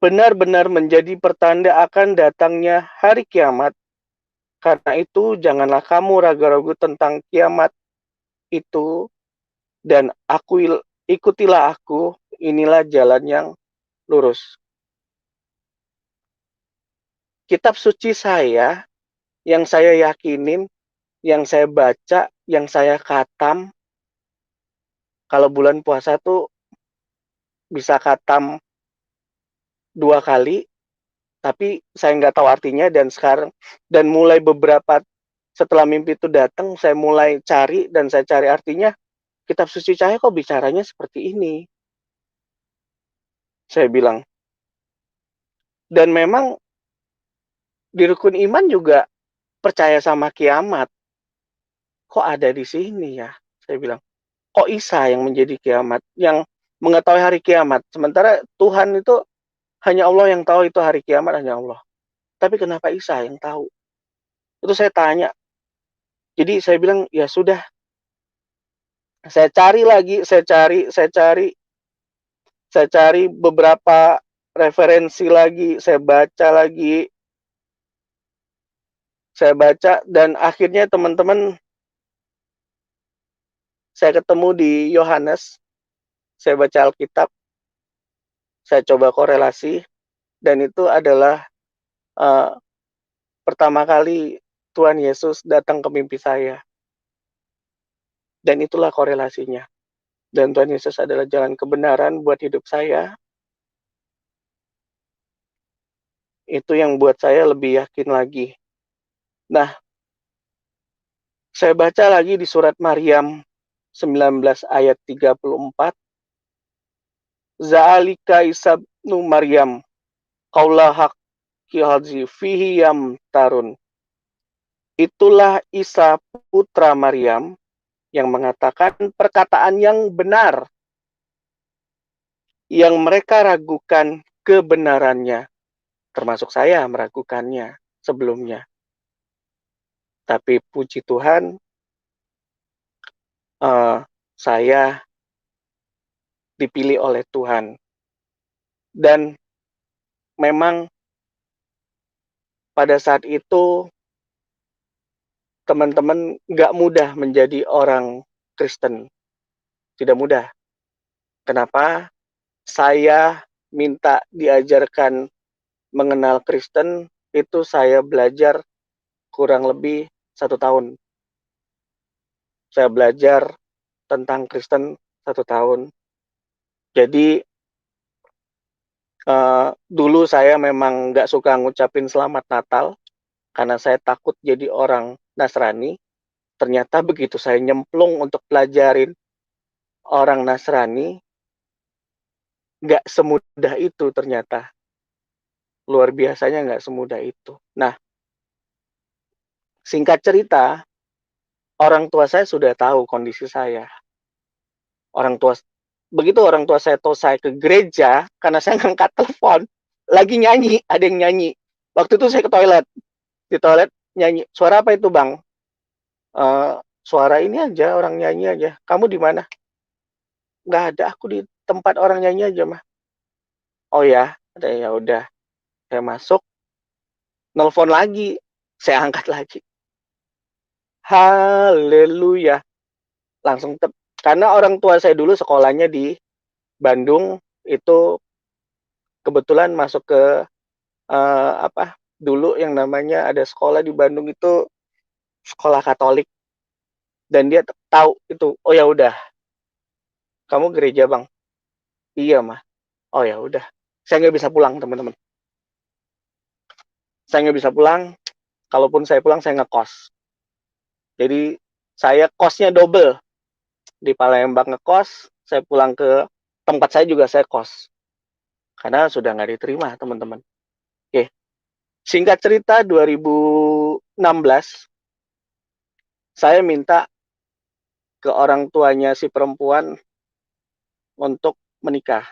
[SPEAKER 2] benar-benar menjadi pertanda akan datangnya hari kiamat. Karena itu janganlah kamu ragu-ragu tentang kiamat itu, dan ikutilah aku, inilah jalan yang lurus. Kitab suci saya, yang saya yakinin, yang saya baca, yang saya khatam, kalau bulan puasa tuh bisa khatam 2 kali, tapi saya nggak tahu artinya, dan mulai setelah mimpi itu datang, saya mulai cari, dan saya cari artinya, kitab suci saya kok bicaranya seperti ini, saya bilang. Dan memang di rukun iman juga percaya sama kiamat. Kok ada di sini ya, saya bilang. Kok Isa yang menjadi kiamat, yang mengetahui hari kiamat, sementara Tuhan itu hanya Allah yang tahu itu hari kiamat, hanya Allah. Tapi kenapa Isa yang tahu? Itu saya tanya. Jadi saya bilang, ya sudah, saya cari lagi, saya cari beberapa referensi lagi, saya baca, dan akhirnya teman-teman, saya ketemu di Yohanes, saya baca Alkitab, saya coba korelasi, dan itu adalah pertama kali Tuhan Yesus datang ke mimpi saya. Dan itulah korelasinya. Dan Tuhan Yesus adalah jalan kebenaran buat hidup saya. Itu yang buat saya lebih yakin lagi. Nah, saya baca lagi di surat Maryam 19 ayat 34. Za'alika isabnu Maryam qaula haqqi hadzi fihi yam tarun. Itulah Isa putra Maryam yang mengatakan perkataan yang benar, yang mereka ragukan kebenarannya, termasuk saya meragukannya sebelumnya. Tapi puji Tuhan, saya dipilih oleh Tuhan. Dan memang pada saat itu, teman-teman, nggak mudah menjadi orang Kristen. Tidak mudah. Kenapa? Saya minta diajarkan mengenal Kristen, itu saya belajar kurang lebih 1 tahun. Saya belajar tentang Kristen 1 tahun. Jadi Dulu saya memang nggak suka ngucapin selamat Natal karena saya takut jadi orang Nasrani. Ternyata begitu saya nyemplung untuk pelajarin orang Nasrani, nggak semudah itu ternyata. Luar biasanya nggak semudah itu. Nah, singkat cerita, orang tua saya sudah tahu kondisi saya. Begitu orang tua saya tahu saya ke gereja, karena saya ngangkat telepon, lagi nyanyi, ada yang nyanyi. Waktu itu saya ke toilet, di toilet nyanyi. Suara apa itu, Bang? Suara ini aja, orang nyanyi aja. Kamu di mana? Nggak ada, aku di tempat orang nyanyi aja, mah. Oh ya, ada, ya udah. Saya masuk, nelpon lagi, saya angkat lagi. Haleluya. Langsung karena orang tua saya dulu sekolahnya di Bandung, itu kebetulan masuk ke dulu yang namanya ada sekolah di Bandung itu sekolah Katolik, dan dia tahu itu. Oh ya udah, kamu gereja, Bang? Iya, mah. Oh ya udah, saya nggak bisa pulang, teman-teman. Saya nggak bisa pulang. Kalaupun saya pulang, saya ngekos. Jadi saya kosnya double, di Palembang ngekos, saya pulang ke tempat saya juga saya kos, karena sudah nggak diterima, teman-teman. Oke, singkat cerita, 2016 saya minta ke orang tuanya si perempuan untuk menikah.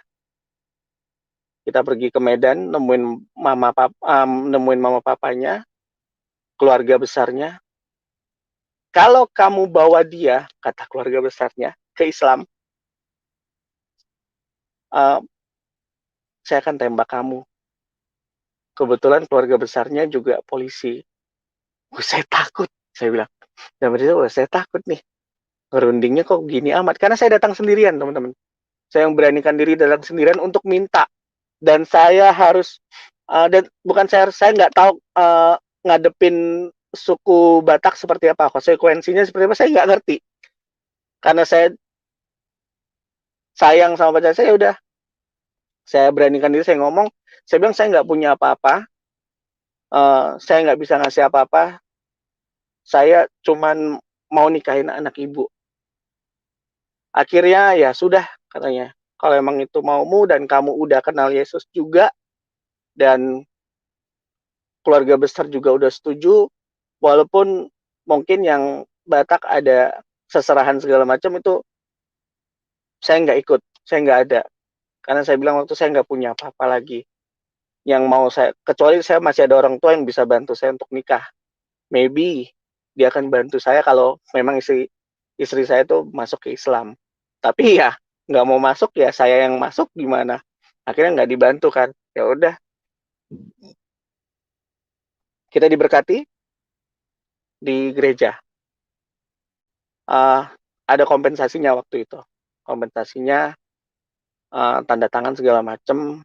[SPEAKER 2] Kita pergi ke Medan, nemuin mama papanya, keluarga besarnya. Kalau kamu bawa dia, kata keluarga besarnya, ke Islam, saya akan tembak kamu. Kebetulan keluarga besarnya juga polisi. Saya takut, saya bilang. Dan saya takut nih. Ngerundingnya kok gini amat. Karena saya datang sendirian, teman-teman. Saya yang beranikan diri datang sendirian untuk minta. Dan saya harus, dan bukan saya nggak tahu ngadepin suku Batak seperti apa. Konsekuensinya seperti apa, saya nggak ngerti. Karena saya sayang sama pacar saya, udah. Saya beranikan diri, saya ngomong. Saya bilang saya nggak punya apa-apa. Saya nggak bisa ngasih apa-apa. Saya cuman mau nikahin anak ibu. Akhirnya ya sudah, katanya. Kalau emang itu maumu dan kamu udah kenal Yesus juga, dan keluarga besar juga udah setuju, walaupun mungkin yang Batak ada seserahan segala macam, itu saya nggak ikut, saya nggak ada. Karena saya bilang waktu saya nggak punya apa-apa lagi. Yang mau saya, kecuali saya masih ada orang tua yang bisa bantu saya untuk nikah. Maybe dia akan bantu saya kalau memang istri saya itu masuk ke Islam. Tapi ya nggak mau masuk, ya saya yang masuk gimana? Akhirnya nggak dibantu kan. Ya udah, kita diberkati di gereja. Ada kompensasinya waktu itu. Kompensasinya tanda tangan segala macam.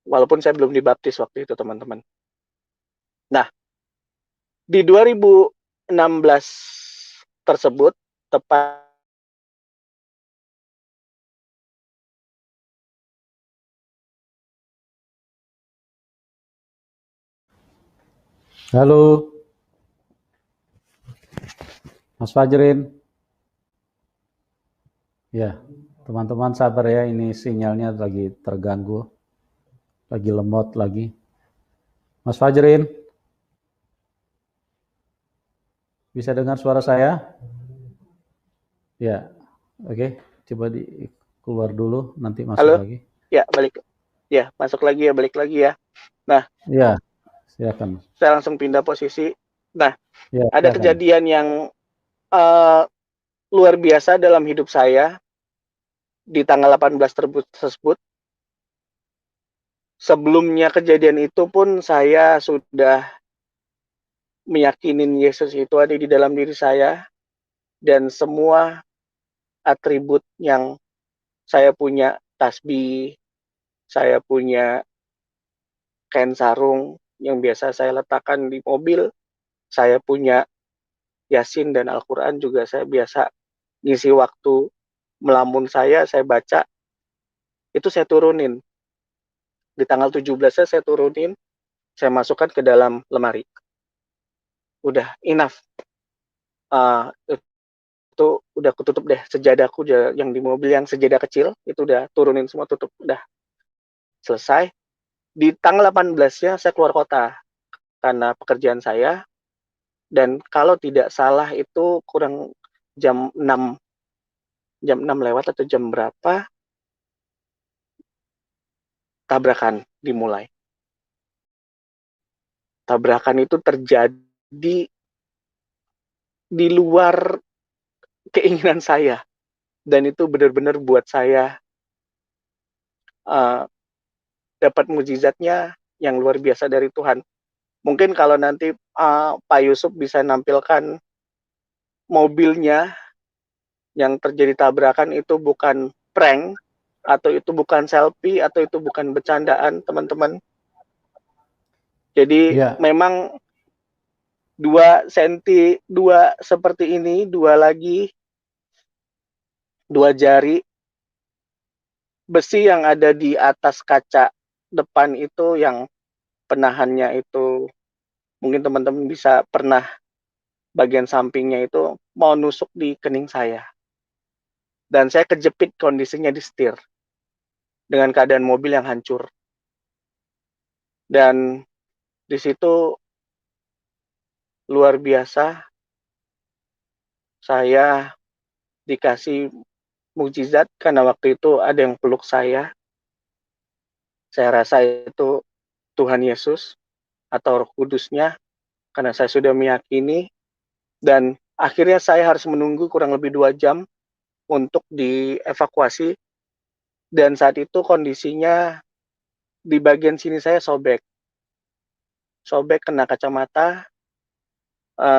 [SPEAKER 2] Walaupun saya belum dibaptis waktu itu, teman-teman. Nah, di 2016 tersebut, tepat
[SPEAKER 3] Halo, Mas Fajrin. Ya, teman-teman sabar ya, ini sinyalnya lagi terganggu, lagi lemot lagi. Mas Fajrin, bisa dengar suara saya? Ya, oke. Coba keluar dulu, nanti masuk
[SPEAKER 2] halo?
[SPEAKER 3] lagi.
[SPEAKER 2] Ya, balik. Ya, masuk lagi ya, balik lagi ya. Nah,
[SPEAKER 3] ya, silakan.
[SPEAKER 2] saya langsung pindah posisi. Nah,
[SPEAKER 3] Ya,
[SPEAKER 2] ada
[SPEAKER 3] silakan.
[SPEAKER 2] kejadian yang luar biasa dalam hidup saya di tanggal 18 tersebut. Sebelumnya kejadian itu pun saya sudah meyakinin Yesus itu ada di dalam diri saya, dan semua atribut yang saya punya, tasbih, saya punya kain sarung yang biasa saya letakkan di mobil, saya punya Yasin dan Al-Quran juga saya biasa ngisi waktu melamun saya baca, itu saya turunin. Di tanggal 17-nya saya turunin, saya masukkan ke dalam lemari. Udah enough. Itu udah kututup deh sejadahku yang di mobil, yang sejadah kecil itu udah turunin semua, tutup, udah selesai. Di tanggal 18-nya saya keluar kota karena pekerjaan saya, dan kalau tidak salah itu kurang jam 6 lewat atau jam berapa, tabrakan dimulai. Tabrakan itu terjadi di luar keinginan saya, dan itu benar-benar buat saya dapat mukjizatnya yang luar biasa dari Tuhan. Mungkin kalau nanti Pak Yusuf bisa nampilkan mobilnya yang terjadi tabrakan, itu bukan prank, atau itu bukan selfie, atau itu bukan bercandaan, teman-teman. Jadi memang 2 senti, 2 seperti ini, 2 lagi, 2 jari besi yang ada di atas kaca depan itu, yang penahannya itu mungkin teman-teman bisa pernah, bagian sampingnya itu mau nusuk di kening saya. Dan saya kejepit kondisinya di setir dengan keadaan mobil yang hancur. Dan di situ luar biasa, saya dikasih mukjizat karena waktu itu ada yang peluk saya. Saya rasa itu Tuhan Yesus atau Roh Kudusnya, karena saya sudah meyakini. Dan akhirnya saya harus menunggu kurang lebih 2 jam untuk dievakuasi. Dan saat itu kondisinya di bagian sini saya sobek kena kacamata.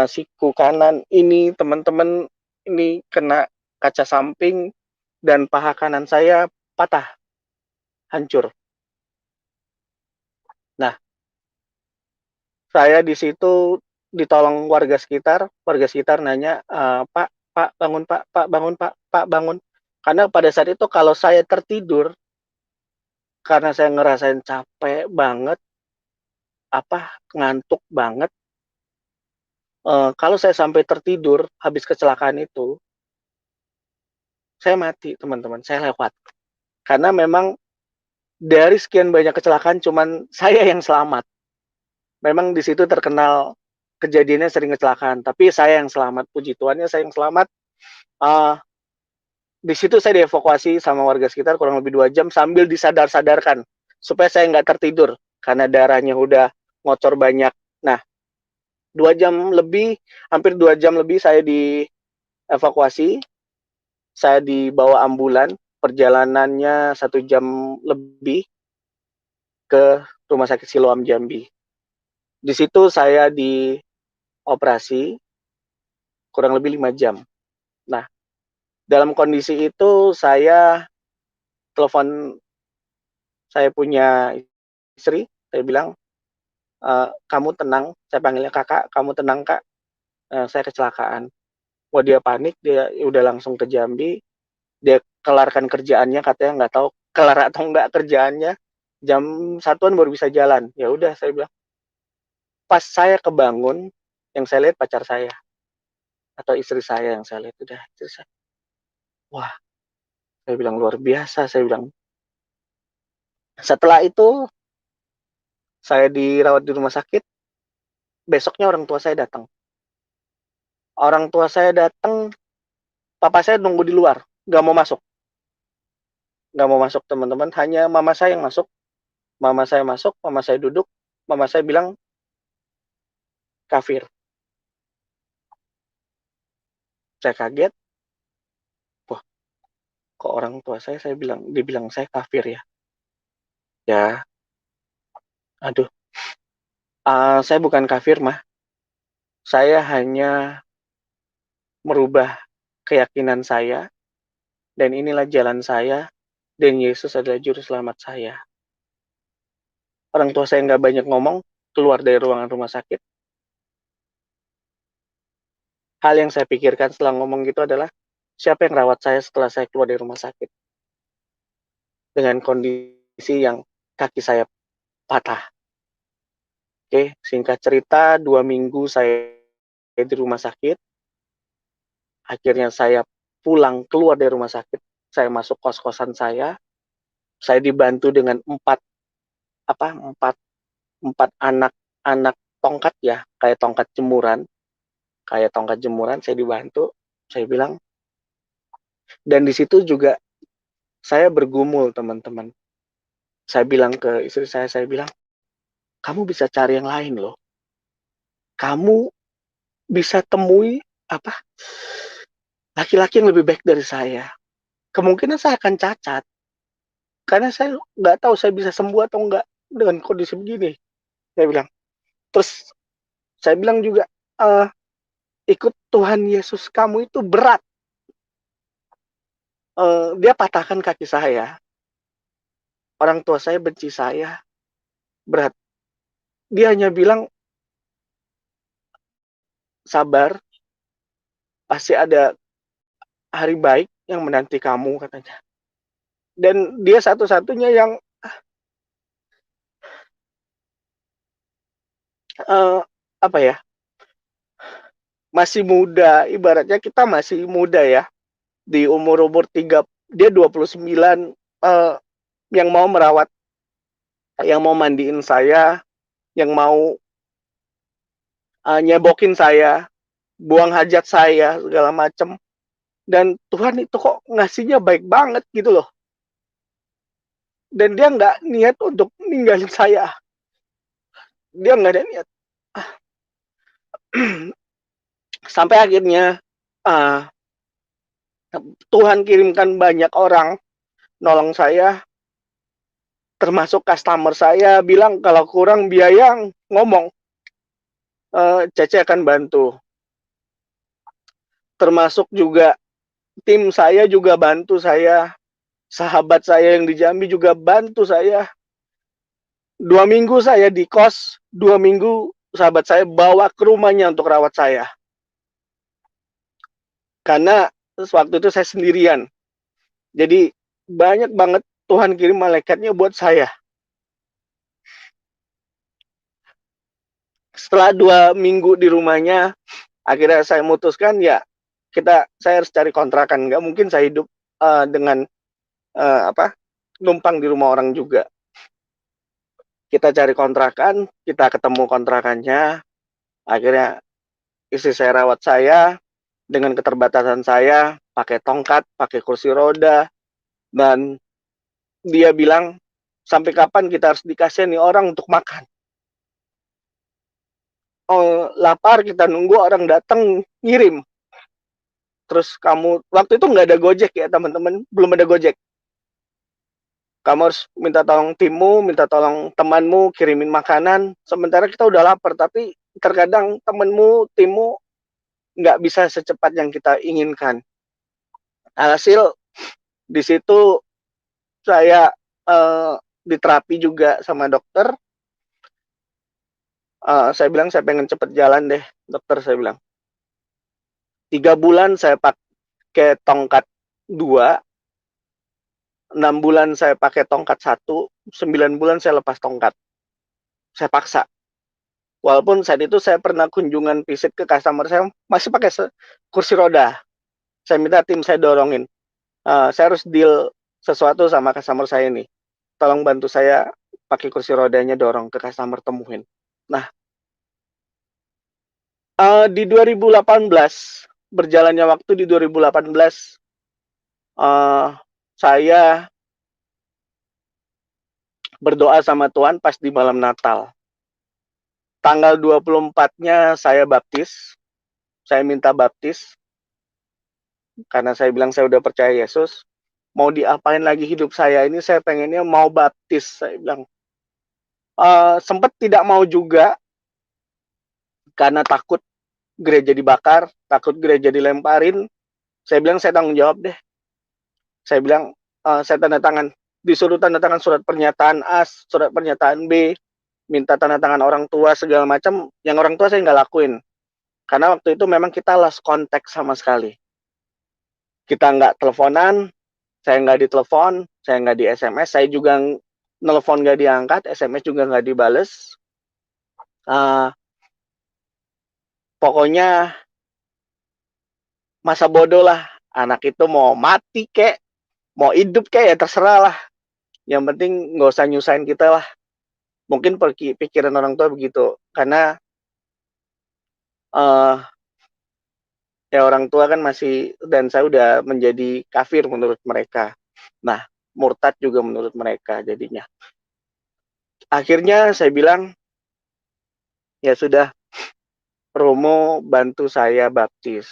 [SPEAKER 2] Siku kanan ini, teman-teman, ini kena kaca samping, dan paha kanan saya patah, hancur. Nah, saya di situ ditolong warga sekitar nanya, Pak bangun Pak, bangun Pak, bangun. Karena pada saat itu kalau saya tertidur, karena saya ngerasain capek banget, ngantuk banget, kalau saya sampai tertidur habis kecelakaan itu, saya mati, teman-teman, saya lewat. Karena memang dari sekian banyak kecelakaan cuman saya yang selamat. Memang di situ terkenal kejadiannya sering kecelakaan, tapi saya yang selamat, puji Tuhannya saya yang selamat. Di situ saya dievakuasi sama warga sekitar kurang lebih 2 jam sambil disadar-sadarkan supaya saya nggak tertidur karena darahnya udah ngocor banyak. Nah, 2 jam lebih, hampir 2 jam lebih saya dievakuasi. Saya dibawa ambulan, perjalanannya 1 jam lebih ke Rumah Sakit Siloam Jambi. Di situ saya dioperasi kurang lebih 5 jam. Nah, dalam kondisi itu saya telepon saya punya istri, saya bilang, kamu tenang, saya panggilnya kakak, kamu tenang kak, saya kecelakaan. Wah, dia panik, dia udah langsung ke Jambi, dia kelarkan kerjaannya, katanya nggak tahu kelar atau enggak kerjaannya, jam 1-an baru bisa jalan. Ya udah, saya bilang. Pas saya kebangun, yang saya lihat pacar saya atau istri saya, yang saya lihat udah istri saya. Wah, saya bilang luar biasa, saya bilang. Setelah itu saya dirawat di rumah sakit. Besoknya orang tua saya datang. Orang tua saya datang, papa saya nunggu di luar, nggak mau masuk. Nggak mau masuk, teman-teman. Hanya mama saya yang masuk. Mama saya masuk, mama saya duduk, mama saya bilang, kafir. Saya kaget. Wah, kok orang tua saya dibilang saya kafir ya? Ya, aduh. Saya bukan kafir, mah. Saya hanya merubah keyakinan saya, dan inilah jalan saya, dan Yesus adalah juru selamat saya. Orang tua saya nggak banyak ngomong, keluar dari ruangan rumah sakit. Hal yang saya pikirkan setelah ngomong gitu adalah, siapa yang rawat saya setelah saya keluar dari rumah sakit? Dengan kondisi yang kaki saya patah. Oke, singkat cerita 2 minggu saya di rumah sakit. Akhirnya saya pulang keluar dari rumah sakit, saya masuk kos-kosan saya dibantu dengan 4 anak tongkat ya, kayak tongkat jemuran saya dibantu. Saya bilang, dan di situ juga saya bergumul teman-teman. Saya bilang ke istri saya bilang, "Kamu bisa cari yang lain loh. Kamu bisa temui laki-laki yang lebih baik dari saya. Kemungkinan saya akan cacat, karena saya nggak tahu saya bisa sembuh atau enggak dengan kondisi begini." Saya bilang. Terus saya bilang juga, ikut Tuhan Yesus kamu itu berat. Dia patahkan kaki saya. Orang tua saya benci saya. Berat. Dia hanya bilang, sabar, pasti ada hari baik yang menanti kamu, katanya. Dan dia satu-satunya yang masih muda. Ibaratnya kita masih muda ya. Di umur-umur 3, dia 29, yang mau merawat, yang mau mandiin saya, yang mau nyebokin saya, buang hajat saya, segala macem. Dan Tuhan itu kok ngasihnya baik banget gitu loh. Dan dia nggak niat untuk ninggalin saya. Dia nggak ada niat. Sampai akhirnya Tuhan kirimkan banyak orang nolong saya, termasuk customer saya bilang kalau kurang biaya ngomong, Cece akan bantu. Termasuk juga tim saya juga bantu saya, sahabat saya yang di Jambi juga bantu saya. 2 minggu saya di kos, 2 minggu sahabat saya bawa ke rumahnya untuk rawat saya. Karena waktu itu saya sendirian. Jadi banyak banget Tuhan kirim malaikatnya buat saya. Setelah 2 minggu di rumahnya, akhirnya saya memutuskan ya saya harus cari kontrakan. Nggak mungkin saya hidup dengan numpang di rumah orang juga. Kita cari kontrakan, kita ketemu kontrakannya. Akhirnya istri saya rawat saya dengan keterbatasan saya, pakai tongkat, pakai kursi roda, dan dia bilang, sampai kapan kita harus dikasihani orang untuk makan? Lapar, kita nunggu orang datang ngirim. Terus waktu itu nggak ada Gojek ya teman-teman, belum ada Gojek. Kamu harus minta tolong timmu, minta tolong temanmu kirimin makanan, sementara kita udah lapar, tapi terkadang temanmu, timmu nggak bisa secepat yang kita inginkan. Alhasil di situ saya diterapi juga sama dokter. Saya bilang saya pengen cepet jalan deh, dokter, saya bilang. 3 bulan saya pakai tongkat 2, 6 bulan saya pakai tongkat 1, 9 bulan saya lepas tongkat. Saya paksa. Walaupun saat itu saya pernah kunjungan visit ke customer saya masih pakai kursi roda. Saya minta tim saya dorongin. Saya harus deal sesuatu sama customer saya ini. Tolong bantu saya pakai kursi rodanya dorong ke customer, temuin. Nah, di 2018, berjalannya waktu di 2018, saya berdoa sama Tuhan pas di malam Natal. Tanggal 24-nya saya baptis. Saya minta baptis. Karena saya bilang saya udah percaya Yesus. Mau diapain lagi hidup saya ini, saya pengennya mau baptis. Saya bilang. Sempat tidak mau juga. Karena takut gereja dibakar. Takut gereja dilemparin. Saya bilang saya tanggung jawab deh. Saya bilang saya tanda tangan. Disuruh tanda tangan surat pernyataan A, surat pernyataan B. Minta tanda tangan orang tua segala macam. Yang orang tua saya nggak lakuin. Karena waktu itu memang kita lost contact sama sekali. Kita nggak teleponan, saya nggak ditelepon, saya nggak di SMS, saya juga Nelpon nggak diangkat, SMS juga nggak dibales. Pokoknya masa bodoh lah. Anak itu mau mati kek, mau hidup kek ya terserah lah. Yang penting nggak usah nyusahin kita lah. Mungkin pikiran orang tua begitu. Karena ya orang tua kan masih, dan saya udah menjadi kafir menurut mereka. Nah, murtad juga menurut mereka jadinya. Akhirnya saya bilang, ya sudah, Romo bantu saya baptis.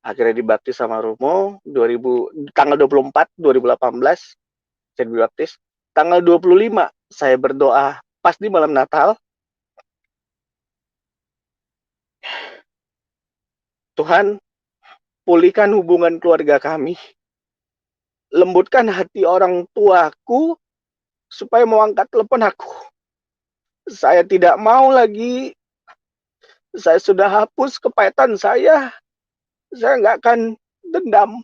[SPEAKER 2] Akhirnya dibaptis sama Romo tanggal 24 2018 saya dibaptis. Tanggal 25 saya berdoa pas di malam Natal. Tuhan, pulihkan hubungan keluarga kami. Lembutkan hati orang tuaku supaya mau angkat telepon aku. Saya tidak mau lagi. Saya sudah hapus kepahitan saya. Saya nggak akan dendam.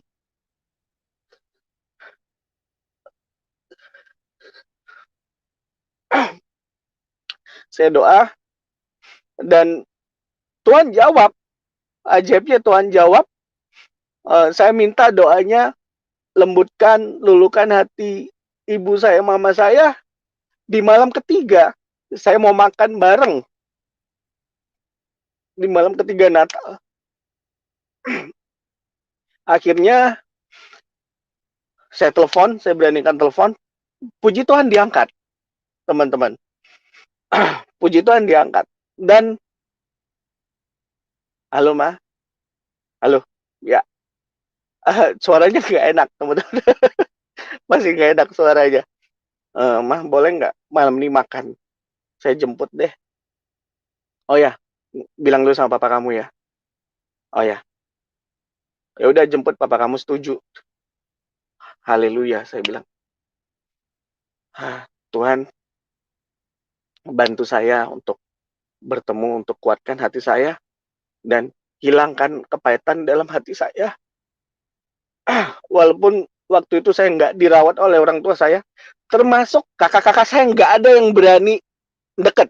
[SPEAKER 2] Saya doa dan Tuhan jawab. Ajaibnya Tuhan jawab. Saya minta doanya, lembutkan, lulukan hati ibu saya, mama saya. Di malam ketiga, saya mau makan bareng. Di malam ketiga Natal. Akhirnya saya telepon, saya beranikan telepon. Puji Tuhan diangkat, teman-teman. Puji Tuhan diangkat. Dan, halo Ma, halo, ya, suaranya nggak enak, teman-teman. Masih nggak enak suaranya. Mah, boleh nggak malam ini makan? Saya jemput deh. Oh ya, bilang dulu sama papa kamu ya. Oh ya, ya udah jemput, papa kamu setuju. Haleluya, saya bilang. Tuhan, bantu saya untuk bertemu, untuk kuatkan hati saya, dan hilangkan kepahitan dalam hati saya. Walaupun waktu itu saya nggak dirawat oleh orang tua saya, termasuk kakak-kakak saya nggak ada yang berani deket.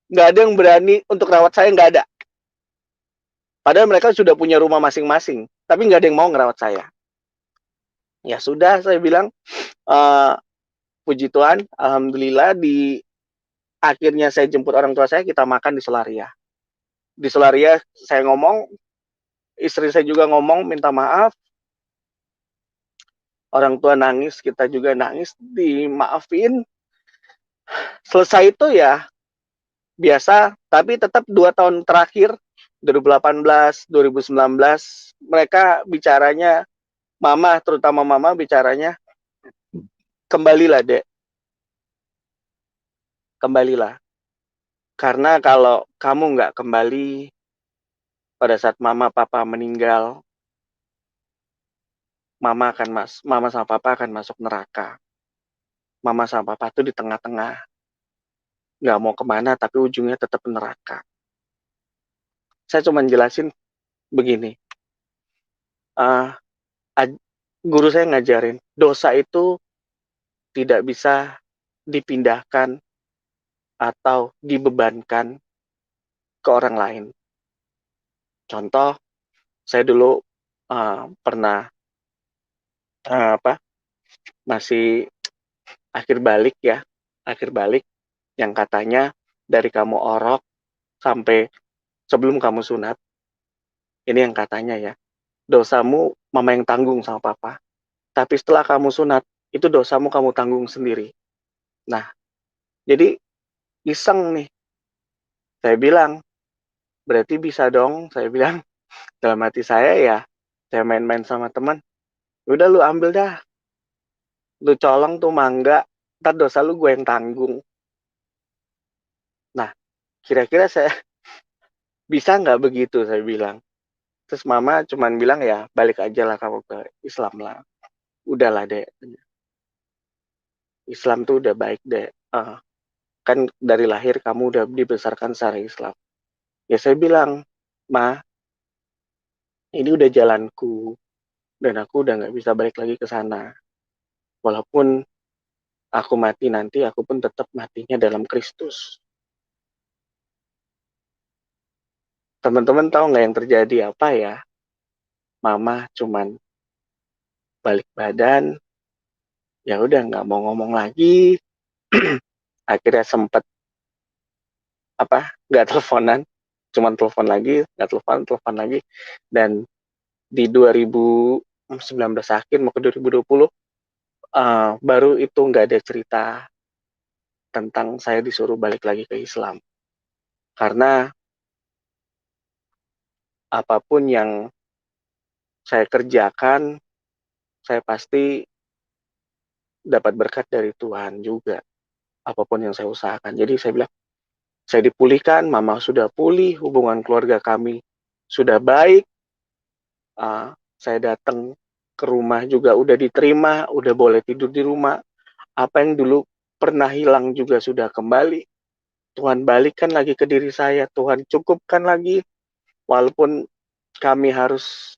[SPEAKER 2] Nggak ada yang berani untuk rawat saya, nggak ada. Padahal mereka sudah punya rumah masing-masing, tapi nggak ada yang mau ngerawat saya. Ya sudah, saya bilang, puji Tuhan, alhamdulillah di akhirnya saya jemput orang tua saya, kita makan di Solaria. Di Solaria saya ngomong, istri saya juga ngomong, minta maaf. Orang tua nangis, kita juga nangis, dimaafin. Selesai itu ya biasa, tapi tetap 2 tahun terakhir, 2018, 2019, mereka bicaranya, mama, terutama mama bicaranya, kembalilah dek, kembalilah. Karena kalau kamu nggak kembali, pada saat mama papa meninggal, mama sama papa akan masuk neraka. Mama sama papa tuh di tengah-tengah, nggak mau kemana, tapi ujungnya tetap neraka. Saya cuma jelasin begini, guru saya ngajarin, dosa itu tidak bisa dipindahkan atau dibebankan ke orang lain. Contoh, saya dulu pernah masih akhir balik yang katanya dari kamu orok sampai sebelum kamu sunat, ini yang katanya ya, dosamu mama yang tanggung sama papa. Tapi setelah kamu sunat, itu dosamu kamu tanggung sendiri. Nah, jadi iseng nih. Saya bilang, berarti bisa dong, saya bilang. Dalam hati saya ya, saya main-main sama teman. Udah lu ambil dah. Lu colong tuh mangga, ntar dosa lu gue yang tanggung. Nah, kira-kira saya bisa nggak begitu, saya bilang. Terus mama cuman bilang ya, balik aja lah kamu ke Islam lah. Udahlah dek. Islam tuh udah baik dek. Kan dari lahir kamu udah dibesarkan secara Islam. Ya saya bilang, ma, ini udah jalanku. Dan aku udah nggak bisa balik lagi ke sana. Walaupun aku mati nanti, aku pun tetap matinya dalam Kristus. Teman-teman tahu nggak yang terjadi apa ya? Mama cuman balik badan, ya udah nggak mau ngomong lagi. Akhirnya sempet nggak teleponan, cuman telepon lagi, nggak telepon lagi. Dan di 2019 akhir mau ke 2020 baru itu nggak ada cerita tentang saya disuruh balik lagi ke Islam. Karena apapun yang saya kerjakan, saya pasti dapat berkat dari Tuhan juga. Apapun yang saya usahakan. Jadi saya bilang, saya dipulihkan, mama sudah pulih, hubungan keluarga kami sudah baik. Saya datang ke rumah juga udah diterima, udah boleh tidur di rumah. Apa yang dulu pernah hilang juga sudah kembali. Tuhan balikkan lagi ke diri saya, Tuhan cukupkan lagi. Walaupun kami harus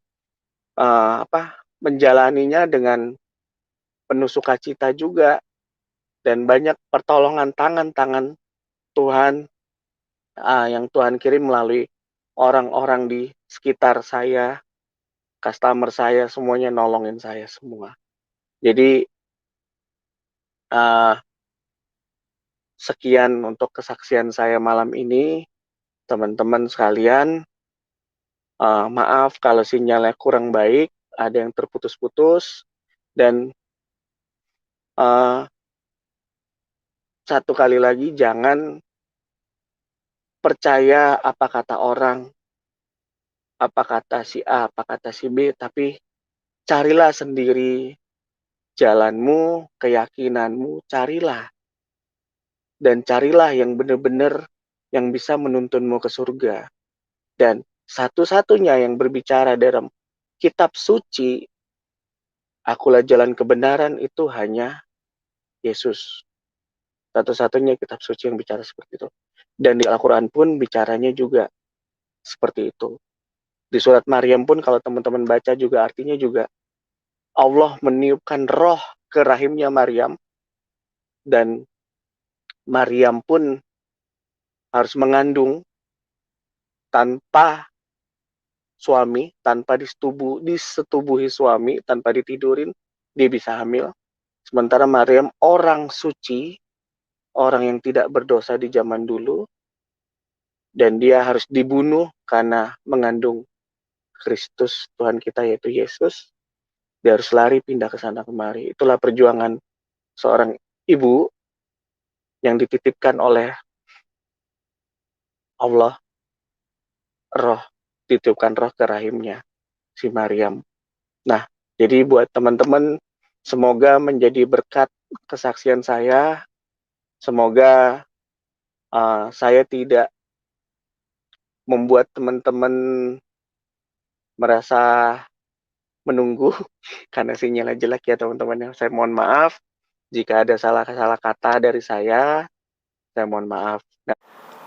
[SPEAKER 2] menjalaninya dengan penuh sukacita juga, dan banyak pertolongan tangan Tuhan yang Tuhan kirim melalui orang-orang di sekitar saya, customer saya, semuanya nolongin saya semua. Jadi sekian untuk kesaksian saya malam ini, teman-teman sekalian. Maaf kalau sinyalnya kurang baik, ada yang terputus-putus, dan satu kali lagi jangan percaya apa kata orang, apa kata si A, apa kata si B, tapi carilah sendiri jalanmu, keyakinanmu, carilah. Dan carilah yang benar-benar yang bisa menuntunmu ke surga. Dan satu-satunya yang berbicara dalam kitab suci, akulah jalan kebenaran, itu hanya Yesus. Satu-satunya kitab suci yang bicara seperti itu. Dan di Al-Quran pun bicaranya juga seperti itu. Di surat Maryam pun kalau teman-teman baca juga artinya juga Allah meniupkan roh ke rahimnya Maryam, dan Maryam pun harus mengandung tanpa suami, tanpa disetubuhi suami, tanpa ditidurin, dia bisa hamil. Sementara Maryam orang suci, orang yang tidak berdosa di zaman dulu, dan dia harus dibunuh karena mengandung Kristus Tuhan kita yaitu Yesus. Dia harus lari pindah ke sana kemari. Itulah perjuangan seorang ibu yang dititipkan oleh Allah, dititipkan roh ke rahimnya si Maryam. Nah, jadi buat teman-teman, semoga menjadi berkat kesaksian saya. Semoga saya tidak membuat teman-teman merasa menunggu karena sinyalnya jelek ya teman-teman. Saya mohon maaf jika ada salah kata dari saya mohon maaf.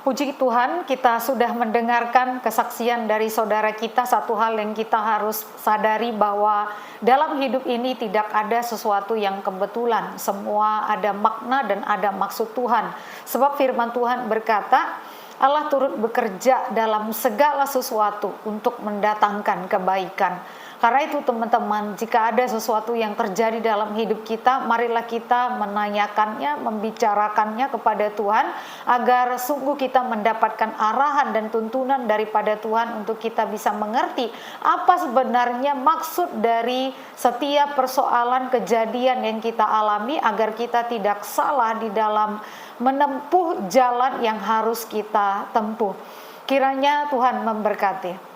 [SPEAKER 1] Puji Tuhan, kita sudah mendengarkan kesaksian dari saudara kita. Satu hal yang kita harus sadari bahwa dalam hidup ini tidak ada sesuatu yang kebetulan. Semua ada makna dan ada maksud Tuhan. Sebab firman Tuhan berkata, Allah turut bekerja dalam segala sesuatu untuk mendatangkan kebaikan. Karena itu teman-teman, jika ada sesuatu yang terjadi dalam hidup kita, marilah kita menanyakannya, membicarakannya kepada Tuhan, agar sungguh kita mendapatkan arahan dan tuntunan daripada Tuhan untuk kita bisa mengerti apa sebenarnya maksud dari setiap persoalan kejadian yang kita alami, agar kita tidak salah di dalam menempuh jalan yang harus kita tempuh. Kiranya Tuhan memberkati.